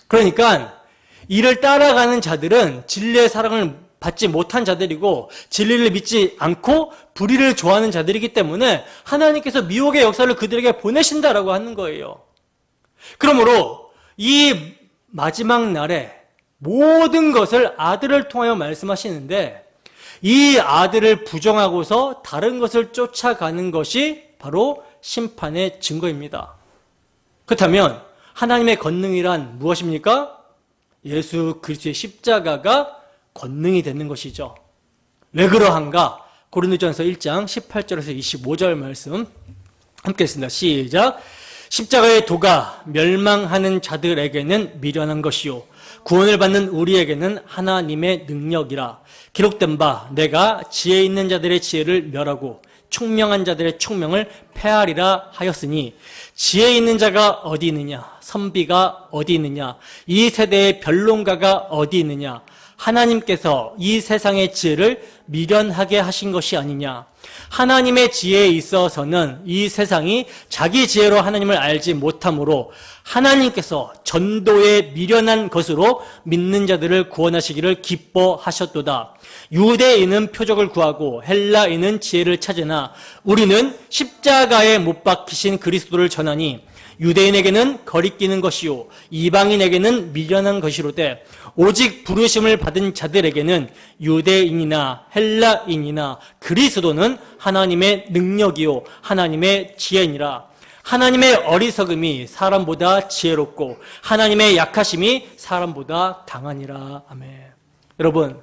A: 그러니까 이를 따라가는 자들은 진리의 사랑을 받지 못한 자들이고 진리를 믿지 않고 불의를 좋아하는 자들이기 때문에 하나님께서 미혹의 역사를 그들에게 보내신다라고 하는 거예요. 그러므로 이 마지막 날에 모든 것을 아들을 통하여 말씀하시는데 이 아들을 부정하고서 다른 것을 쫓아가는 것이 바로 심판의 증거입니다. 그렇다면 하나님의 권능이란 무엇입니까? 예수 그리스도의 십자가가 권능이 되는 것이죠. 왜 그러한가? 고린도전서 1장 18절에서 25절 말씀 함께 했습니다. 시작. 십자가의 도가 멸망하는 자들에게는 미련한 것이요 구원을 받는 우리에게는 하나님의 능력이라. 기록된 바 내가 지혜 있는 자들의 지혜를 멸하고 총명한 자들의 총명을 폐하리라 하였으니 지혜 있는 자가 어디 있느냐? 선비가 어디 있느냐? 이 세대의 변론가가 어디 있느냐? 하나님께서 이 세상의 지혜를 미련하게 하신 것이 아니냐? 하나님의 지혜에 있어서는 이 세상이 자기 지혜로 하나님을 알지 못하므로 하나님께서 전도에 미련한 것으로 믿는 자들을 구원하시기를 기뻐하셨도다. 유대인은 표적을 구하고 헬라인은 지혜를 찾으나 우리는 십자가에 못 박히신 그리스도를 전하니 유대인에게는 거리끼는 것이요 이방인에게는 미련한 것이로되 오직 부르심을 받은 자들에게는 유대인이나 헬라인이나 그리스도는 하나님의 능력이요 하나님의 지혜니라. 하나님의 어리석음이 사람보다 지혜롭고 하나님의 약하심이 사람보다 강하니라. 아멘. 여러분,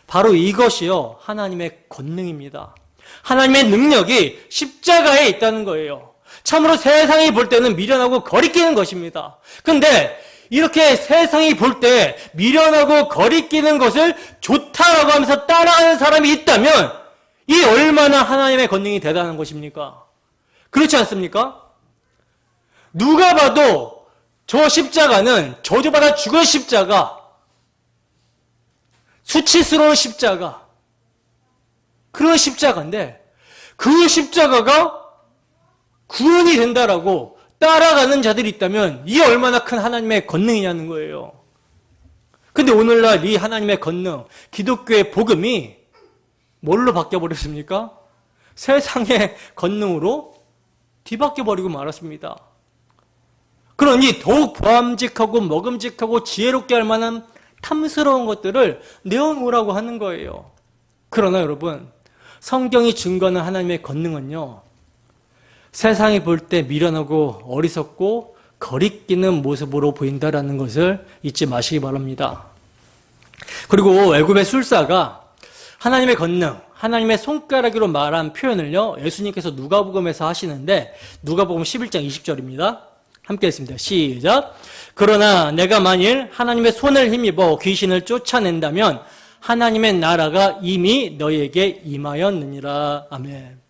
A: 바로 이것이요 하나님의 권능입니다. 하나님의 능력이 십자가에 있다는 거예요. 참으로 세상이 볼 때는 미련하고 거리끼는 것입니다. 그런데 이렇게 세상이 볼 때 미련하고 거리끼는 것을 좋다라고 하면서 따라하는 사람이 있다면 이 얼마나 하나님의 권능이 대단한 것입니까? 그렇지 않습니까? 누가 봐도 저 십자가는 저주받아 죽을 십자가, 수치스러운 십자가, 그런 십자가인데 그 십자가가 구원이 된다라고 따라가는 자들이 있다면 이게 얼마나 큰 하나님의 권능이냐는 거예요. 근데 오늘날 이 하나님의 권능, 기독교의 복음이 뭘로 바뀌어버렸습니까? 세상의 권능으로 뒤바뀌어버리고 말았습니다. 그러니 더욱 보암직하고 먹음직하고 지혜롭게 할 만한 탐스러운 것들을 내어놓으라고 하는 거예요. 그러나 여러분, 성경이 증거하는 하나님의 권능은요, 세상이 볼 때 미련하고 어리석고 거리끼는 모습으로 보인다라는 것을 잊지 마시기 바랍니다. 그리고 애굽의 술사가 하나님의 권능, 하나님의 손가락으로 말한 표현을요, 예수님께서 누가복음에서 하시는데 누가복음 11장 20절입니다. 함께 했습니다. 시작. 그러나 내가 만일 하나님의 손을 힘입어 귀신을 쫓아낸다면 하나님의 나라가 이미 너희에게 임하였느니라. 아멘.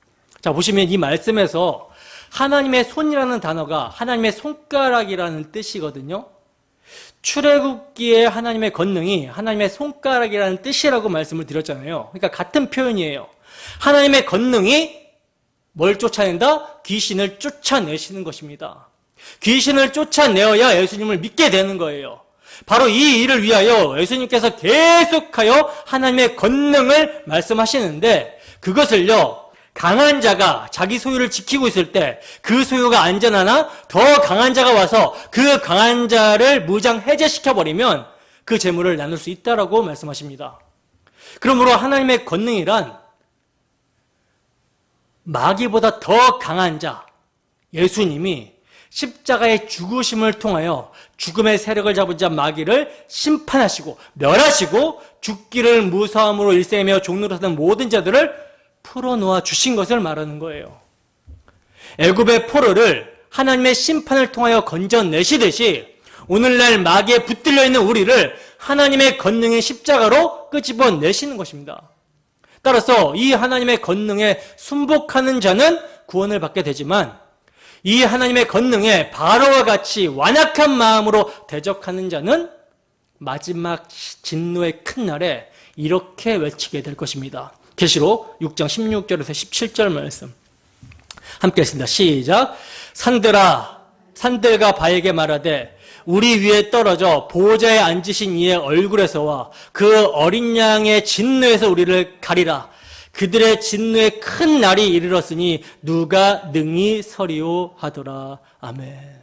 A: 자, 보시면 이 말씀에서 하나님의 손이라는 단어가 하나님의 손가락이라는 뜻이거든요. 출애굽기에 하나님의 권능이 하나님의 손가락이라는 뜻이라고 말씀을 드렸잖아요. 그러니까 같은 표현이에요. 하나님의 권능이 뭘 쫓아낸다? 귀신을 쫓아내시는 것입니다. 귀신을 쫓아내어야 예수님을 믿게 되는 거예요. 바로 이 일을 위하여 예수님께서 계속하여 하나님의 권능을 말씀하시는데 그것을요, 강한 자가 자기 소유를 지키고 있을 때 그 소유가 안전하나 더 강한 자가 와서 그 강한 자를 무장 해제시켜버리면 그 재물을 나눌 수 있다라고 말씀하십니다. 그러므로 하나님의 권능이란 마귀보다 더 강한 자, 예수님이 십자가의 죽으심을 통하여 죽음의 세력을 잡은 자 마귀를 심판하시고 멸하시고 죽기를 무서움으로 일세며 종로로 사는 모든 자들을 풀어놓아 주신 것을 말하는 거예요. 애굽의 포로를 하나님의 심판을 통하여 건져내시듯이 오늘날 마귀에 붙들려 있는 우리를 하나님의 권능의 십자가로 끄집어내시는 것입니다. 따라서 이 하나님의 권능에 순복하는 자는 구원을 받게 되지만 이 하나님의 권능에 바로와 같이 완악한 마음으로 대적하는 자는 마지막 진노의 큰 날에 이렇게 외치게 될 것입니다. 계시록 6장 16절에서 17절 말씀 함께 했습니다. 시작. 산들아, 산들과 바에게 말하되 우리 위에 떨어져 보호자에 앉으신 이의 얼굴에서와 그 어린 양의 진노에서 우리를 가리라. 그들의 진노의 큰 날이 이르렀으니 누가 능히 서리오 하더라. 아멘.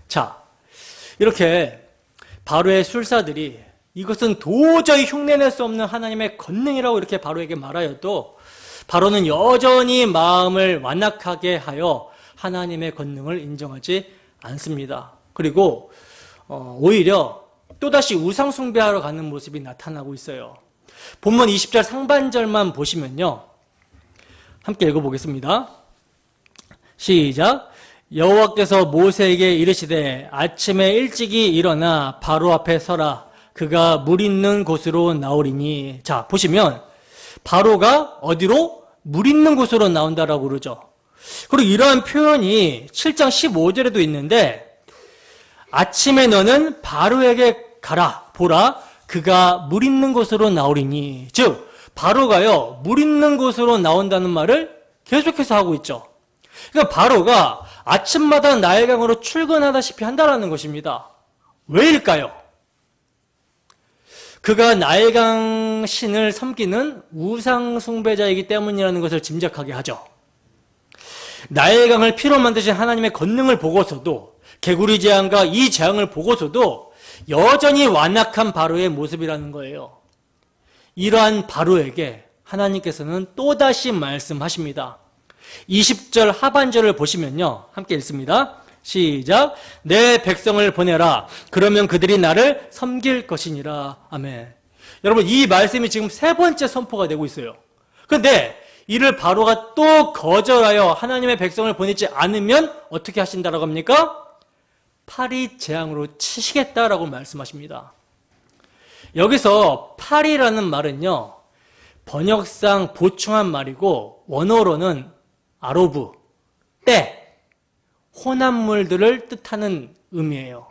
A: 자, 이렇게 바로의 술사들이 이것은 도저히 흉내낼 수 없는 하나님의 권능이라고 이렇게 바로에게 말하여도 바로는 여전히 마음을 완악하게 하여 하나님의 권능을 인정하지 않습니다. 그리고 오히려 또다시 우상 숭배하러 가는 모습이 나타나고 있어요. 본문 20절 상반절만 보시면요, 함께 읽어보겠습니다. 시작. 여호와께서 모세에게 이르시되 아침에 일찍이 일어나 바로 앞에 서라. 그가 물 있는 곳으로 나오리니. 자, 보시면 바로가 어디로? 물 있는 곳으로 나온다라고 그러죠. 그리고 이러한 표현이 7장 15절에도 있는데 아침에 너는 바로에게 가라 보라 그가 물 있는 곳으로 나오리니 즉 바로가요 물 있는 곳으로 나온다는 말을 계속해서 하고 있죠. 그러니까 바로가 아침마다 나일강으로 출근하다시피 한다라는 것입니다. 왜일까요? 그가 나일강 신을 섬기는 우상 숭배자이기 때문이라는 것을 짐작하게 하죠. 나일강을 피로 만드신 하나님의 권능을 보고서도 개구리 재앙과 이 재앙을 보고서도 여전히 완악한 바로의 모습이라는 거예요. 이러한 바로에게 하나님께서는 또다시 말씀하십니다. 20절 하반절을 보시면요. 함께 읽습니다. 시작. 내 백성을 보내라. 그러면 그들이 나를 섬길 것이니라. 아멘. 여러분 이 말씀이 지금 세 번째 선포가 되고 있어요. 그런데 이를 바로가 또 거절하여 하나님의 백성을 보내지 않으면 어떻게 하신다라고 합니까? 파리 재앙으로 치시겠다라고 말씀하십니다. 여기서 파리라는 말은요. 번역상 보충한 말이고 원어로는 아로브, 때, 혼합물들을 뜻하는 의미예요.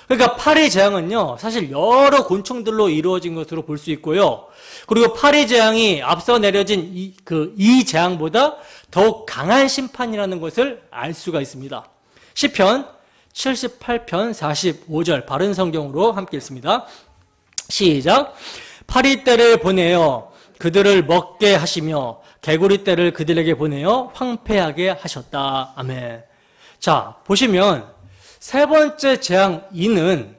A: 그러니까 파리 재앙은요. 사실 여러 곤충들로 이루어진 것으로 볼 수 있고요. 그리고 파리 재앙이 앞서 내려진 이 재앙보다 더욱 강한 심판이라는 것을 알 수가 있습니다. 시편 78편 45절 바른 성경으로 함께 읽습니다. 시작. 파리떼를 보내어 그들을 먹게 하시며 개구리떼를 그들에게 보내어 황폐하게 하셨다. 아멘. 자, 보시면 세 번째 재앙 이는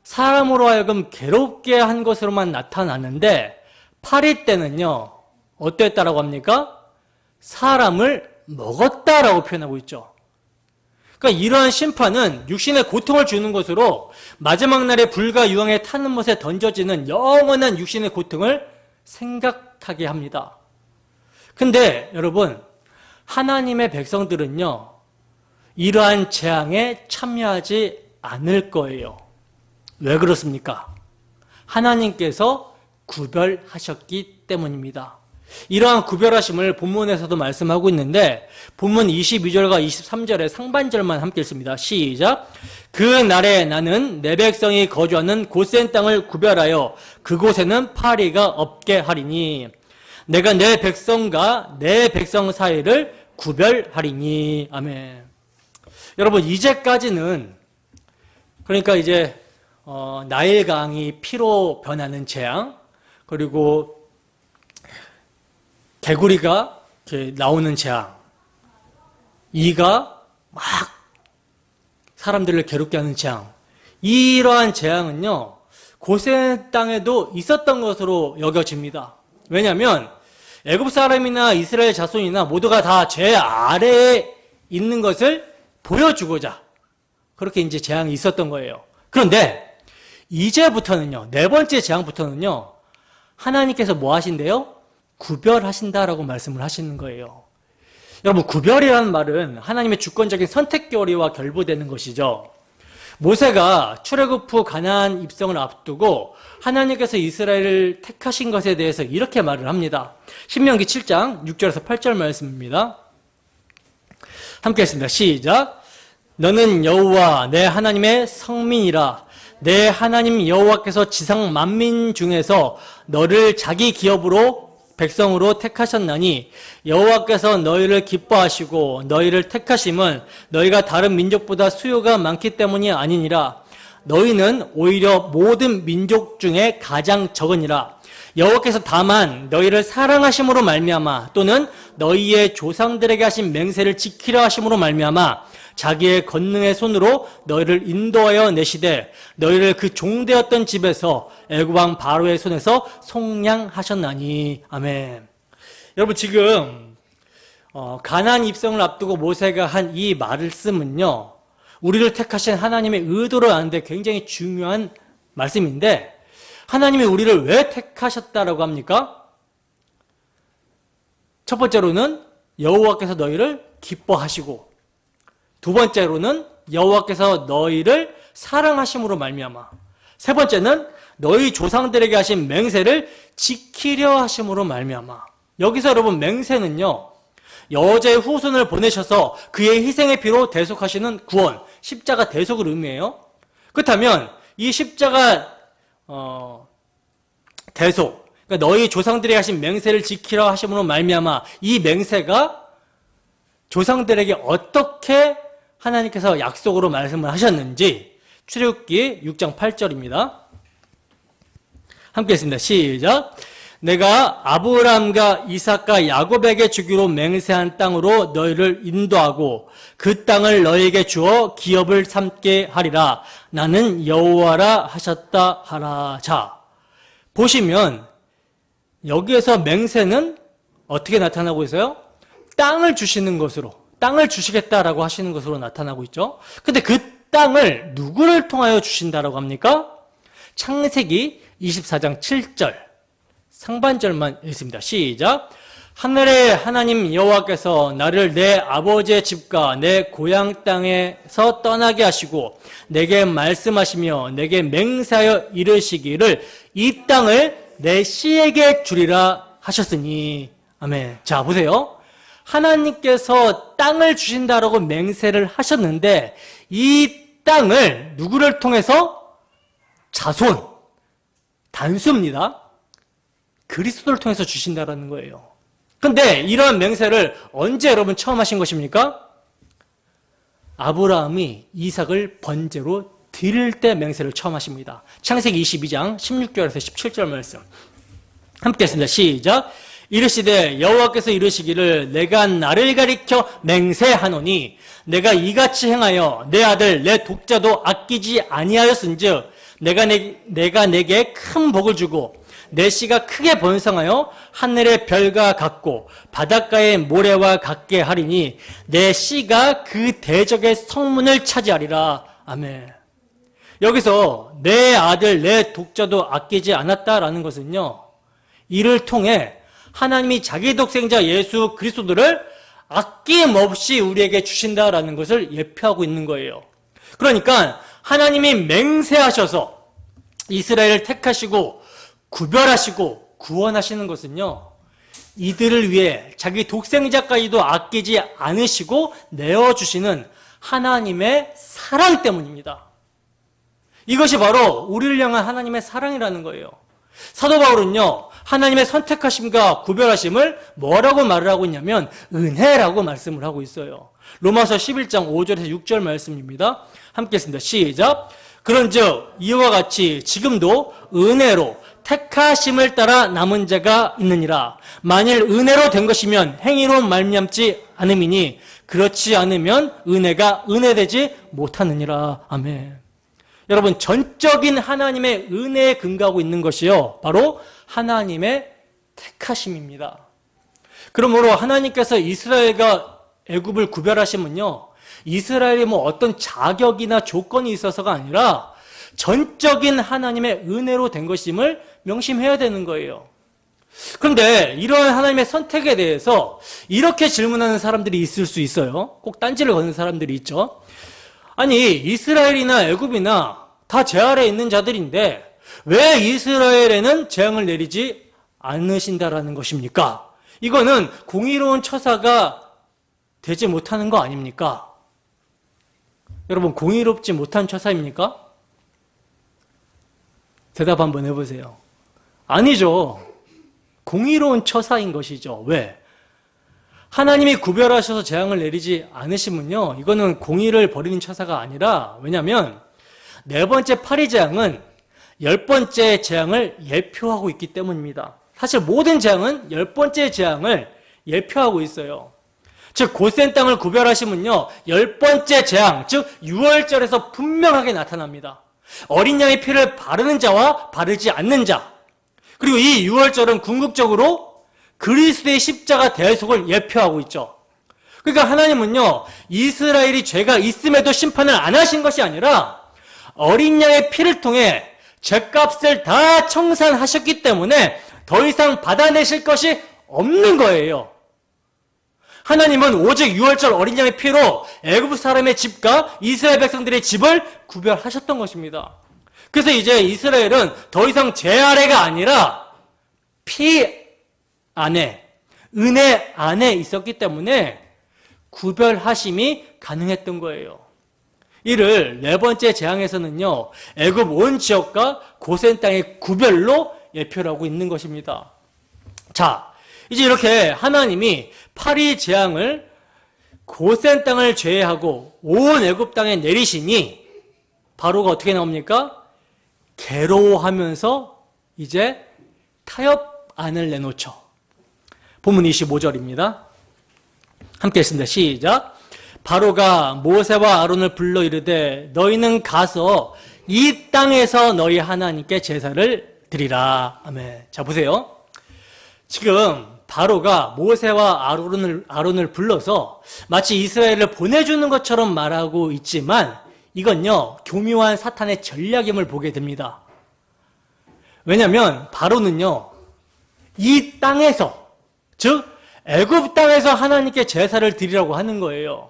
A: 사람으로 하여금 괴롭게 한 것으로만 나타나는데 파리떼는요. 어땠다라고 합니까? 사람을 먹었다라고 표현하고 있죠. 그러니까 이러한 심판은 육신의 고통을 주는 것으로 마지막 날에 불과 유황에 타는 못에 던져지는 영원한 육신의 고통을 생각하게 합니다. 근데 여러분 하나님의 백성들은요. 이러한 재앙에 참여하지 않을 거예요. 왜 그렇습니까? 하나님께서 구별하셨기 때문입니다. 이러한 구별하심을 본문에서도 말씀하고 있는데 본문 22절과 23절의 상반절만 함께 읽습니다. 시작. 그 날에 나는 내 백성이 거주하는 고센 땅을 구별하여 그곳에는 파리가 없게 하리니 내가 내 백성과 내 백성 사이를 구별하리니. 아멘. 여러분 이제까지는 그러니까 이제 나일강이 피로 변하는 재앙 그리고 개구리가 이렇게 나오는 재앙, 이가 막 사람들을 괴롭게 하는 재앙, 이러한 재앙은요 고센 땅에도 있었던 것으로 여겨집니다. 왜냐하면 애굽 사람이나 이스라엘 자손이나 모두가 다 죄 아래에 있는 것을 보여주고자 그렇게 이제 재앙이 있었던 거예요. 그런데 이제부터는요, 네 번째 재앙부터는요, 하나님께서 뭐 하신대요? 구별하신다라고 말씀을 하시는 거예요. 여러분 구별이라는 말은 하나님의 주권적인 선택 교리와 결부되는 것이죠. 모세가 출애굽 후 가나안 입성을 앞두고 하나님께서 이스라엘을 택하신 것에 대해서 이렇게 말을 합니다. 신명기 7장 6절에서 8절 말씀입니다. 함께 했습니다. 시작. 너는 여호와 내 하나님의 성민이라. 내 하나님 여호와께서 지상 만민 중에서 너를 자기 기업으로 백성으로 택하셨나니 여호와께서 너희를 기뻐하시고 너희를 택하심은 너희가 다른 민족보다 수요가 많기 때문이 아니니라. 너희는 오히려 모든 민족 중에 가장 적으니라. 여호와께서 다만 너희를 사랑하심으로 말미암아 또는 너희의 조상들에게 하신 맹세를 지키려 하심으로 말미암아 자기의 권능의 손으로 너희를 인도하여 내시되 너희를 그 종되었던 집에서 애굽 왕 바로의 손에서 속량하셨나니. 아멘. 여러분 지금 가나안 입성을 앞두고 모세가 한 이 말씀은요, 우리를 택하신 하나님의 의도를 아는데 굉장히 중요한 말씀인데, 하나님이 우리를 왜 택하셨다라고 합니까? 첫 번째로는 여호와께서 너희를 기뻐하시고, 두 번째로는 여호와께서 너희를 사랑하심으로 말미암아, 세 번째는 너희 조상들에게 하신 맹세를 지키려 하심으로 말미암아. 여기서 여러분 맹세는요, 여자의 후손을 보내셔서 그의 희생의 피로 대속하시는 구원, 십자가 대속을 의미해요. 그렇다면 이 십자가 대속, 그러니까 너희 조상들이 하신 맹세를 지키라 하심으로 말미암아 이 맹세가 조상들에게 어떻게 하나님께서 약속으로 말씀을 하셨는지 출애굽기 6장 8절입니다. 함께 했습니다. 시작. 내가 아브라함과 이삭과 야곱에게 주기로 맹세한 땅으로 너희를 인도하고 그 땅을 너희에게 주어 기업을 삼게 하리라. 나는 여호와라 하셨다 하라. 자, 보시면 여기에서 맹세는 어떻게 나타나고 있어요? 땅을 주시는 것으로, 땅을 주시겠다라고 하시는 것으로 나타나고 있죠. 근데 그 땅을 누구를 통하여 주신다라고 합니까? 창세기 24장 7절 상반절만 읽습니다. 시작. 하늘의 하나님 여호와께서 나를 내 아버지의 집과 내 고향 땅에서 떠나게 하시고 내게 말씀하시며 내게 맹세하여 이르시기를 이 땅을 내 씨에게 주리라 하셨으니. 아멘. 자, 보세요. 하나님께서 땅을 주신다라고 맹세를 하셨는데 이 땅을 누구를 통해서? 자손, 단수입니다. 그리스도를 통해서 주신다라는 거예요. 근데 이러한 맹세를 언제 여러분 처음 하신 것입니까? 아브라함이 이삭을 번제로 드릴 때 맹세를 처음 하십니다. 창세기 22장 16절에서 17절 말씀 함께 했습니다. 시작. 이르시되 여호와께서 이르시기를 내가 나를 가리켜 맹세하노니 내가 이같이 행하여 내 아들 내 독자도 아끼지 아니하였은즉 내가 내게 큰 복을 주고 내 씨가 크게 번성하여 하늘의 별과 같고 바닷가의 모래와 같게 하리니 내 씨가 그 대적의 성문을 차지하리라. 아멘. 여기서 내 아들 내 독자도 아끼지 않았다라는 것은요, 이를 통해 하나님이 자기 독생자 예수 그리스도를 아낌없이 우리에게 주신다라는 것을 예표하고 있는 거예요. 그러니까 하나님이 맹세하셔서 이스라엘을 택하시고 구별하시고 구원하시는 것은요, 이들을 위해 자기 독생자까지도 아끼지 않으시고 내어주시는 하나님의 사랑 때문입니다. 이것이 바로 우리를 향한 하나님의 사랑이라는 거예요. 사도 바울은요, 하나님의 선택하심과 구별하심을 뭐라고 말을 하고 있냐면 은혜라고 말씀을 하고 있어요. 로마서 11장 5절에서 6절 말씀입니다. 함께 했습니다. 시작. 그런즉 이와 같이 지금도 은혜로 택하심을 따라 남은 자가 있느니라. 만일 은혜로 된 것이면 행위로 말미암지 않음이니 그렇지 않으면 은혜가 은혜되지 못하느니라. 아멘. 여러분, 전적인 하나님의 은혜에 근거하고 있는 것이요, 바로 하나님의 택하심입니다. 그러므로 하나님께서 이스라엘과 애굽을 구별하시면요, 이스라엘이 뭐 어떤 자격이나 조건이 있어서가 아니라 전적인 하나님의 은혜로 된 것임을 명심해야 되는 거예요. 그런데 이러한 하나님의 선택에 대해서 이렇게 질문하는 사람들이 있을 수 있어요. 꼭 딴지를 거는 사람들이 있죠. 아니, 이스라엘이나 애굽이나 다 제 아래에 있는 자들인데 왜 이스라엘에는 재앙을 내리지 않으신다라는 것입니까? 이거는 공의로운 처사가 되지 못하는 거 아닙니까? 여러분, 공의롭지 못한 처사입니까? 대답 한번 해보세요. 아니죠. 공의로운 처사인 것이죠. 왜? 하나님이 구별하셔서 재앙을 내리지 않으시면요, 이거는 공의를 버리는 처사가 아니라, 왜냐하면 네 번째 파리 재앙은 열 번째 재앙을 예표하고 있기 때문입니다. 사실 모든 재앙은 열 번째 재앙을 예표하고 있어요. 즉 고센 땅을 구별하시면요, 열 번째 재앙, 즉 유월절에서 분명하게 나타납니다. 어린 양의 피를 바르는 자와 바르지 않는 자, 그리고 이 유월절은 궁극적으로 그리스도의 십자가 대속을 예표하고 있죠. 그러니까 하나님은요, 이스라엘이 죄가 있음에도 심판을 안 하신 것이 아니라 어린 양의 피를 통해 죄값을 다 청산하셨기 때문에 더 이상 받아내실 것이 없는 거예요. 하나님은 오직 유월절 어린 양의 피로 애굽 사람의 집과 이스라엘 백성들의 집을 구별하셨던 것입니다. 그래서 이제 이스라엘은 더 이상 죄 아래가 아니라 피 안에, 은혜 안에 있었기 때문에 구별하심이 가능했던 거예요. 이를 네 번째 재앙에서는요, 애굽 온 지역과 고센 땅의 구별로 예표하고 있는 것입니다. 자, 이제 이렇게 하나님이 파리 재앙을 고센 땅을 제외하고 온 애굽 땅에 내리시니 바로가 어떻게 나옵니까? 괴로워하면서 이제 타협안을 내놓죠. 본문 25절입니다. 함께 읽습니다. 시작. 바로가 모세와 아론을 불러 이르되 너희는 가서 이 땅에서 너희 하나님께 제사를 드리라. 아멘. 자, 보세요. 지금 바로가 모세와 아론을 불러서 마치 이스라엘을 보내주는 것처럼 말하고 있지만 이건요, 교묘한 사탄의 전략임을 보게 됩니다. 왜냐하면 바로는요, 이 땅에서, 즉 애굽 땅에서 하나님께 제사를 드리라고 하는 거예요.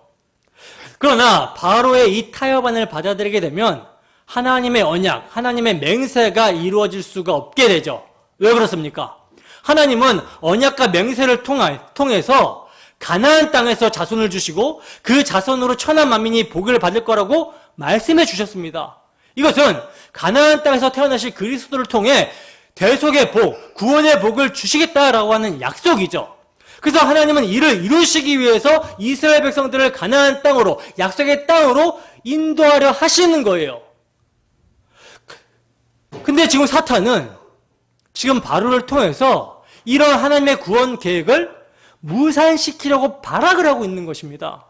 A: 그러나 바로의 이 타협안을 받아들이게 되면 하나님의 언약, 하나님의 맹세가 이루어질 수가 없게 되죠. 왜 그렇습니까? 하나님은 언약과 맹세를 통해서 가나안 땅에서 자손을 주시고 그 자손으로 천하 만민이 복을 받을 거라고 말씀해 주셨습니다. 이것은 가나안 땅에서 태어나실 그리스도를 통해 대속의 복, 구원의 복을 주시겠다라고 하는 약속이죠. 그래서 하나님은 이를 이루시기 위해서 이스라엘 백성들을 가나안 땅으로, 약속의 땅으로 인도하려 하시는 거예요. 근데 지금 사탄은 지금 바로를 통해서 이런 하나님의 구원 계획을 무산시키려고 발악을 하고 있는 것입니다.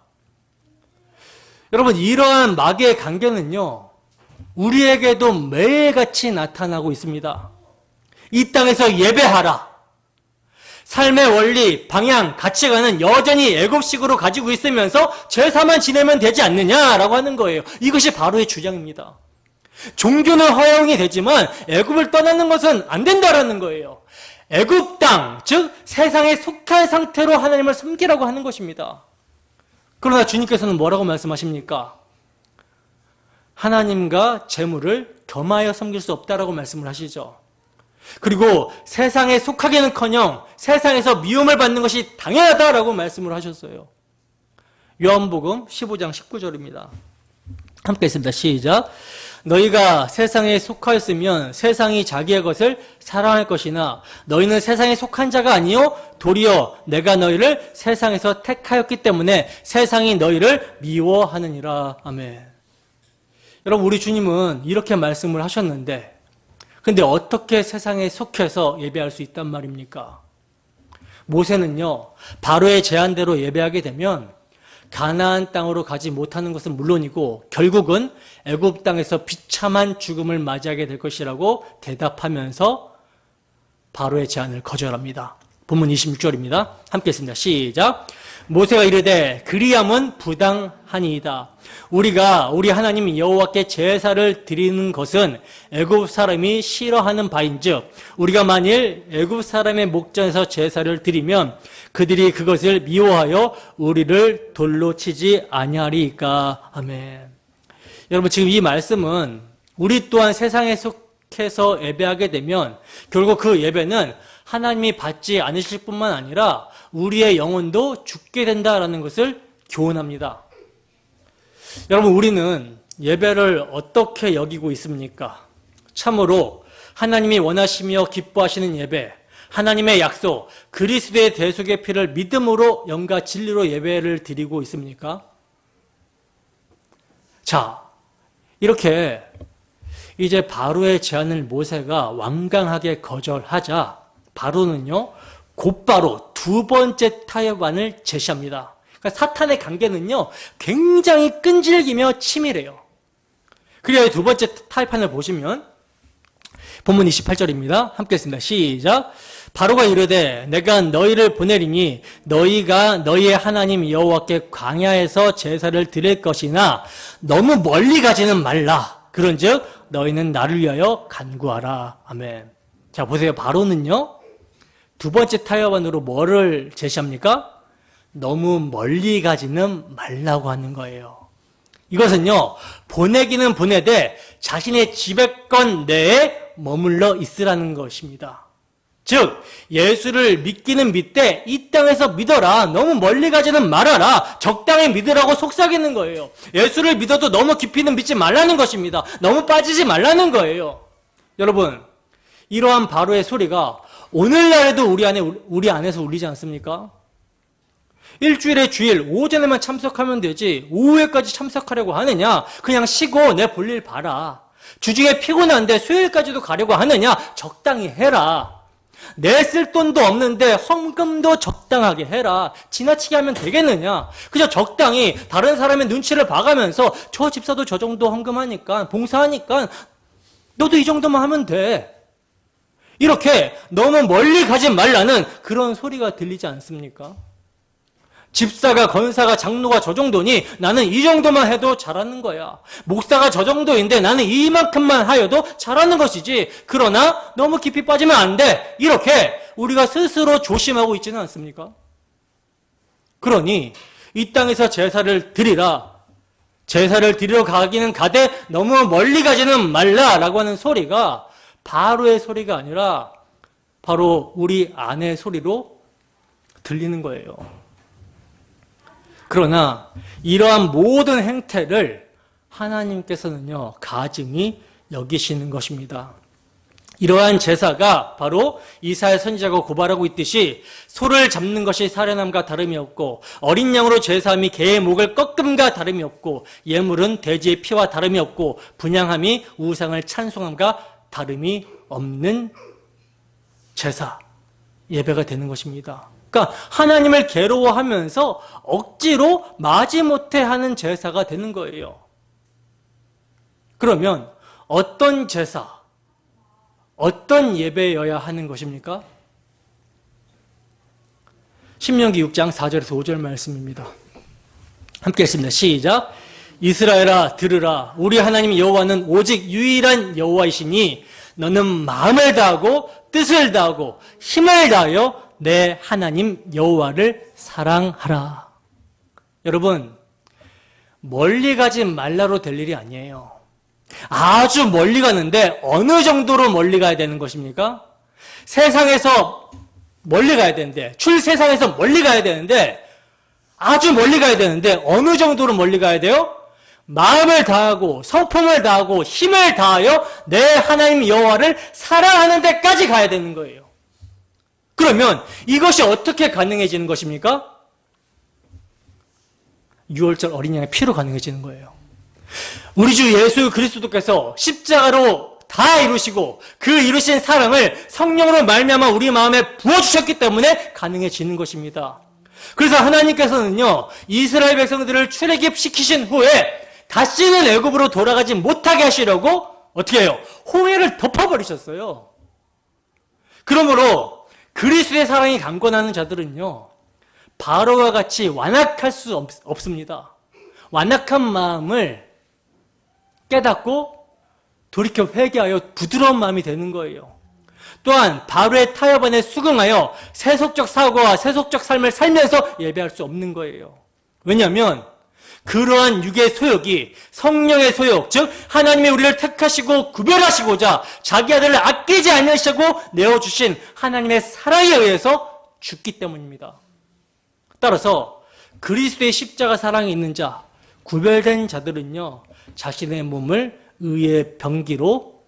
A: 여러분, 이러한 마귀의 관계는요, 우리에게도 매일같이 나타나고 있습니다. 이 땅에서 예배하라. 삶의 원리, 방향, 가치관은 여전히 애굽식으로 가지고 있으면서 제사만 지내면 되지 않느냐라고 하는 거예요. 이것이 바로의 주장입니다. 종교는 허용이 되지만 애굽을 떠나는 것은 안 된다라는 거예요. 애굽 땅, 즉 세상에 속한 상태로 하나님을 섬기라고 하는 것입니다. 그러나 주님께서는 뭐라고 말씀하십니까? 하나님과 재물을 겸하여 섬길 수 없다라고 말씀을 하시죠. 그리고 세상에 속하기는커녕 세상에서 미움을 받는 것이 당연하다라고 말씀을 하셨어요. 요한복음 15장 19절입니다. 함께 있습니다. 시작. 너희가 세상에 속하였으면 세상이 자기의 것을 사랑할 것이나 너희는 세상에 속한 자가 아니요 도리어 내가 너희를 세상에서 택하였기 때문에 세상이 너희를 미워하느니라. 아멘. 여러분, 우리 주님은 이렇게 말씀을 하셨는데 근데 어떻게 세상에 속해서 예배할 수 있단 말입니까? 모세는요, 바로의 제안대로 예배하게 되면 가나안 땅으로 가지 못하는 것은 물론이고 결국은 애굽 땅에서 비참한 죽음을 맞이하게 될 것이라고 대답하면서 바로의 제안을 거절합니다. 본문 26절입니다. 함께 했습니다. 시작. 모세가 이르되 그리함은 부당하니이다. 우리 하나님 여호와께 제사를 드리는 것은 애굽 사람이 싫어하는 바인즉 우리가 만일 애굽 사람의 목전에서 제사를 드리면 그들이 그것을 미워하여 우리를 돌로 치지 아니하리이까. 아멘. 여러분, 지금 이 말씀은 우리 또한 세상에 속해서 예배하게 되면 결국 그 예배는 하나님이 받지 않으실 뿐만 아니라 우리의 영혼도 죽게 된다라는 것을 교훈합니다. 여러분, 우리는 예배를 어떻게 여기고 있습니까? 참으로 하나님이 원하시며 기뻐하시는 예배, 하나님의 약속, 그리스도의 대속의 피를 믿음으로 영과 진리로 예배를 드리고 있습니까? 자, 이렇게 이제 바로의 제안을 모세가 완강하게 거절하자 바로는요, 곧바로 두 번째 타협안을 제시합니다. 그러니까 사탄의 관계는요, 굉장히 끈질기며 치밀해요. 그래야 두 번째 타협안을 보시면 본문 28절입니다. 함께 했습니다. 시작. 바로가 이르되 내가 너희를 보내리니 너희가 너희의 하나님 여호와께 광야에서 제사를 드릴 것이나 너무 멀리 가지는 말라. 그런즉 너희는 나를 위하여 간구하라. 아멘. 자, 보세요. 바로는요, 두 번째 타협안으로 뭐를 제시합니까? 너무 멀리 가지는 말라고 하는 거예요. 이것은요, 보내기는 보내되 자신의 지배권 내에 머물러 있으라는 것입니다. 즉 예수를 믿기는 믿되 이 땅에서 믿어라. 너무 멀리 가지는 말아라. 적당히 믿으라고 속삭이는 거예요. 예수를 믿어도 너무 깊이는 믿지 말라는 것입니다. 너무 빠지지 말라는 거예요. 여러분, 이러한 바로의 소리가 오늘날에도 우리 안에서 울리지 않습니까? 일주일에 주일 오전에만 참석하면 되지 오후에까지 참석하려고 하느냐? 그냥 쉬고 내 볼일 봐라. 주중에 피곤한데 수요일까지도 가려고 하느냐? 적당히 해라. 내 쓸 돈도 없는데 헌금도 적당하게 해라. 지나치게 하면 되겠느냐? 그저 적당히 다른 사람의 눈치를 봐가면서 저 집사도 저 정도 헌금하니까 봉사하니까 너도 이 정도만 하면 돼. 이렇게 너무 멀리 가지 말라는 그런 소리가 들리지 않습니까? 집사가, 권사가, 장로가 저 정도니 나는 이 정도만 해도 잘하는 거야. 목사가 저 정도인데 나는 이만큼만 하여도 잘하는 것이지. 그러나 너무 깊이 빠지면 안 돼. 이렇게 우리가 스스로 조심하고 있지는 않습니까? 그러니 이 땅에서 제사를 드리라. 제사를 드리러 가기는 가되 너무 멀리 가지는 말라라고 하는 소리가 바로의 소리가 아니라 바로 우리 안의 소리로 들리는 거예요. 그러나 이러한 모든 행태를 하나님께서는요, 가증히 여기시는 것입니다. 이러한 제사가 바로 이사야 선지자가 고발하고 있듯이 소를 잡는 것이 살해남과 다름이 없고 어린 양으로 제사함이 개의 목을 꺾음과 다름이 없고 예물은 돼지의 피와 다름이 없고 분향함이 우상을 찬송함과 다름이 없는 제사, 예배가 되는 것입니다. 그러니까 하나님을 괴로워하면서 억지로 마지못해 하는 제사가 되는 거예요. 그러면 어떤 제사, 어떤 예배여야 하는 것입니까? 신명기 6장 4절에서 5절 말씀입니다. 함께 했습니다. 시작. 이스라엘아 들으라. 우리 하나님 여호와는 오직 유일한 여호와이시니 너는 마음을 다하고 뜻을 다하고 힘을 다하여 내 하나님 여호와를 사랑하라. 여러분, 멀리 가지 말라로 될 일이 아니에요. 아주 멀리 가는데 어느 정도로 멀리 가야 되는 것입니까? 세상에서 멀리 가야 되는데, 세상에서 멀리 가야 되는데, 아주 멀리 가야 되는데 어느 정도로 멀리 가야 돼요? 마음을 다하고 성품을 다하고 힘을 다하여 내 하나님 여호와를 사랑하는 데까지 가야 되는 거예요. 그러면 이것이 어떻게 가능해지는 것입니까? 6월절 어린 양의 피로 가능해지는 거예요. 우리 주 예수 그리스도께서 십자가로 다 이루시고 그 이루신 사랑을 성령으로 말미암아 우리 마음에 부어주셨기 때문에 가능해지는 것입니다. 그래서 하나님께서는요, 이스라엘 백성들을 출애굽시키신 후에 다시는 애굽으로 돌아가지 못하게 하시려고 어떻게 해요? 홍해를 덮어버리셨어요. 그러므로 그리스도의 사랑이 강권하는 자들은요, 바로와 같이 완악할 수 없습니다. 완악한 마음을 깨닫고 돌이켜 회개하여 부드러운 마음이 되는 거예요. 또한 바로의 타협 안에 수긍하여 세속적 사고와 세속적 삶을 살면서 예배할 수 없는 거예요. 왜냐하면 그러한 육의 소욕이 성령의 소욕, 즉 하나님이 우리를 택하시고 구별하시고자 자기 아들을 아끼지 않으시고 내어주신 하나님의 사랑에 의해서 죽기 때문입니다. 따라서 그리스도의 십자가 사랑이 있는 자, 구별된 자들은요, 자신의 몸을 의의 병기로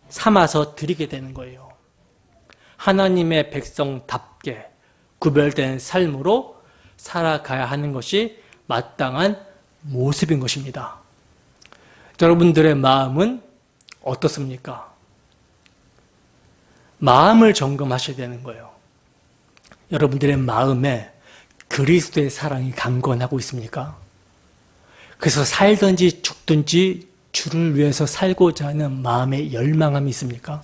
A: 삼아서 드리게 되는 거예요. 하나님의 백성답게 구별된 삶으로 살아가야 하는 것이 마땅한 모습인 것입니다. 여러분들의 마음은 어떻습니까? 마음을 점검하셔야 되는 거예요. 여러분들의 마음에 그리스도의 사랑이 강건하고 있습니까? 그래서 살든지 죽든지 주를 위해서 살고자 하는 마음의 열망함이 있습니까?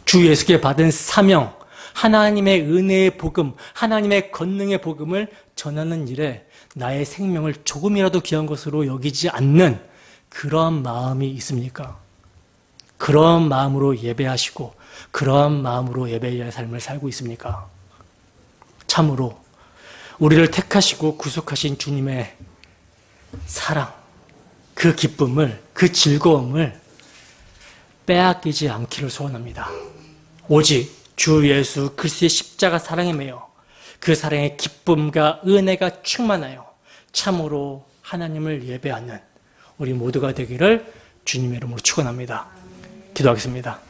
A: 주 예수께 받은 사명, 하나님의 은혜의 복음, 하나님의 권능의 복음을 전하는 일에 나의 생명을 조금이라도 귀한 것으로 여기지 않는 그러한 마음이 있습니까? 그러한 마음으로 예배하시고 그러한 마음으로 예배의 삶을 살고 있습니까? 참으로 우리를 택하시고 구속하신 주님의 사랑, 그 기쁨을, 그 즐거움을 빼앗기지 않기를 소원합니다. 오직 주 예수 그리스도의 십자가 사랑에 매여 그 사랑의 기쁨과 은혜가 충만하여 참으로 하나님을 예배하는 우리 모두가 되기를 주님의 이름으로 축원합니다. 기도하겠습니다.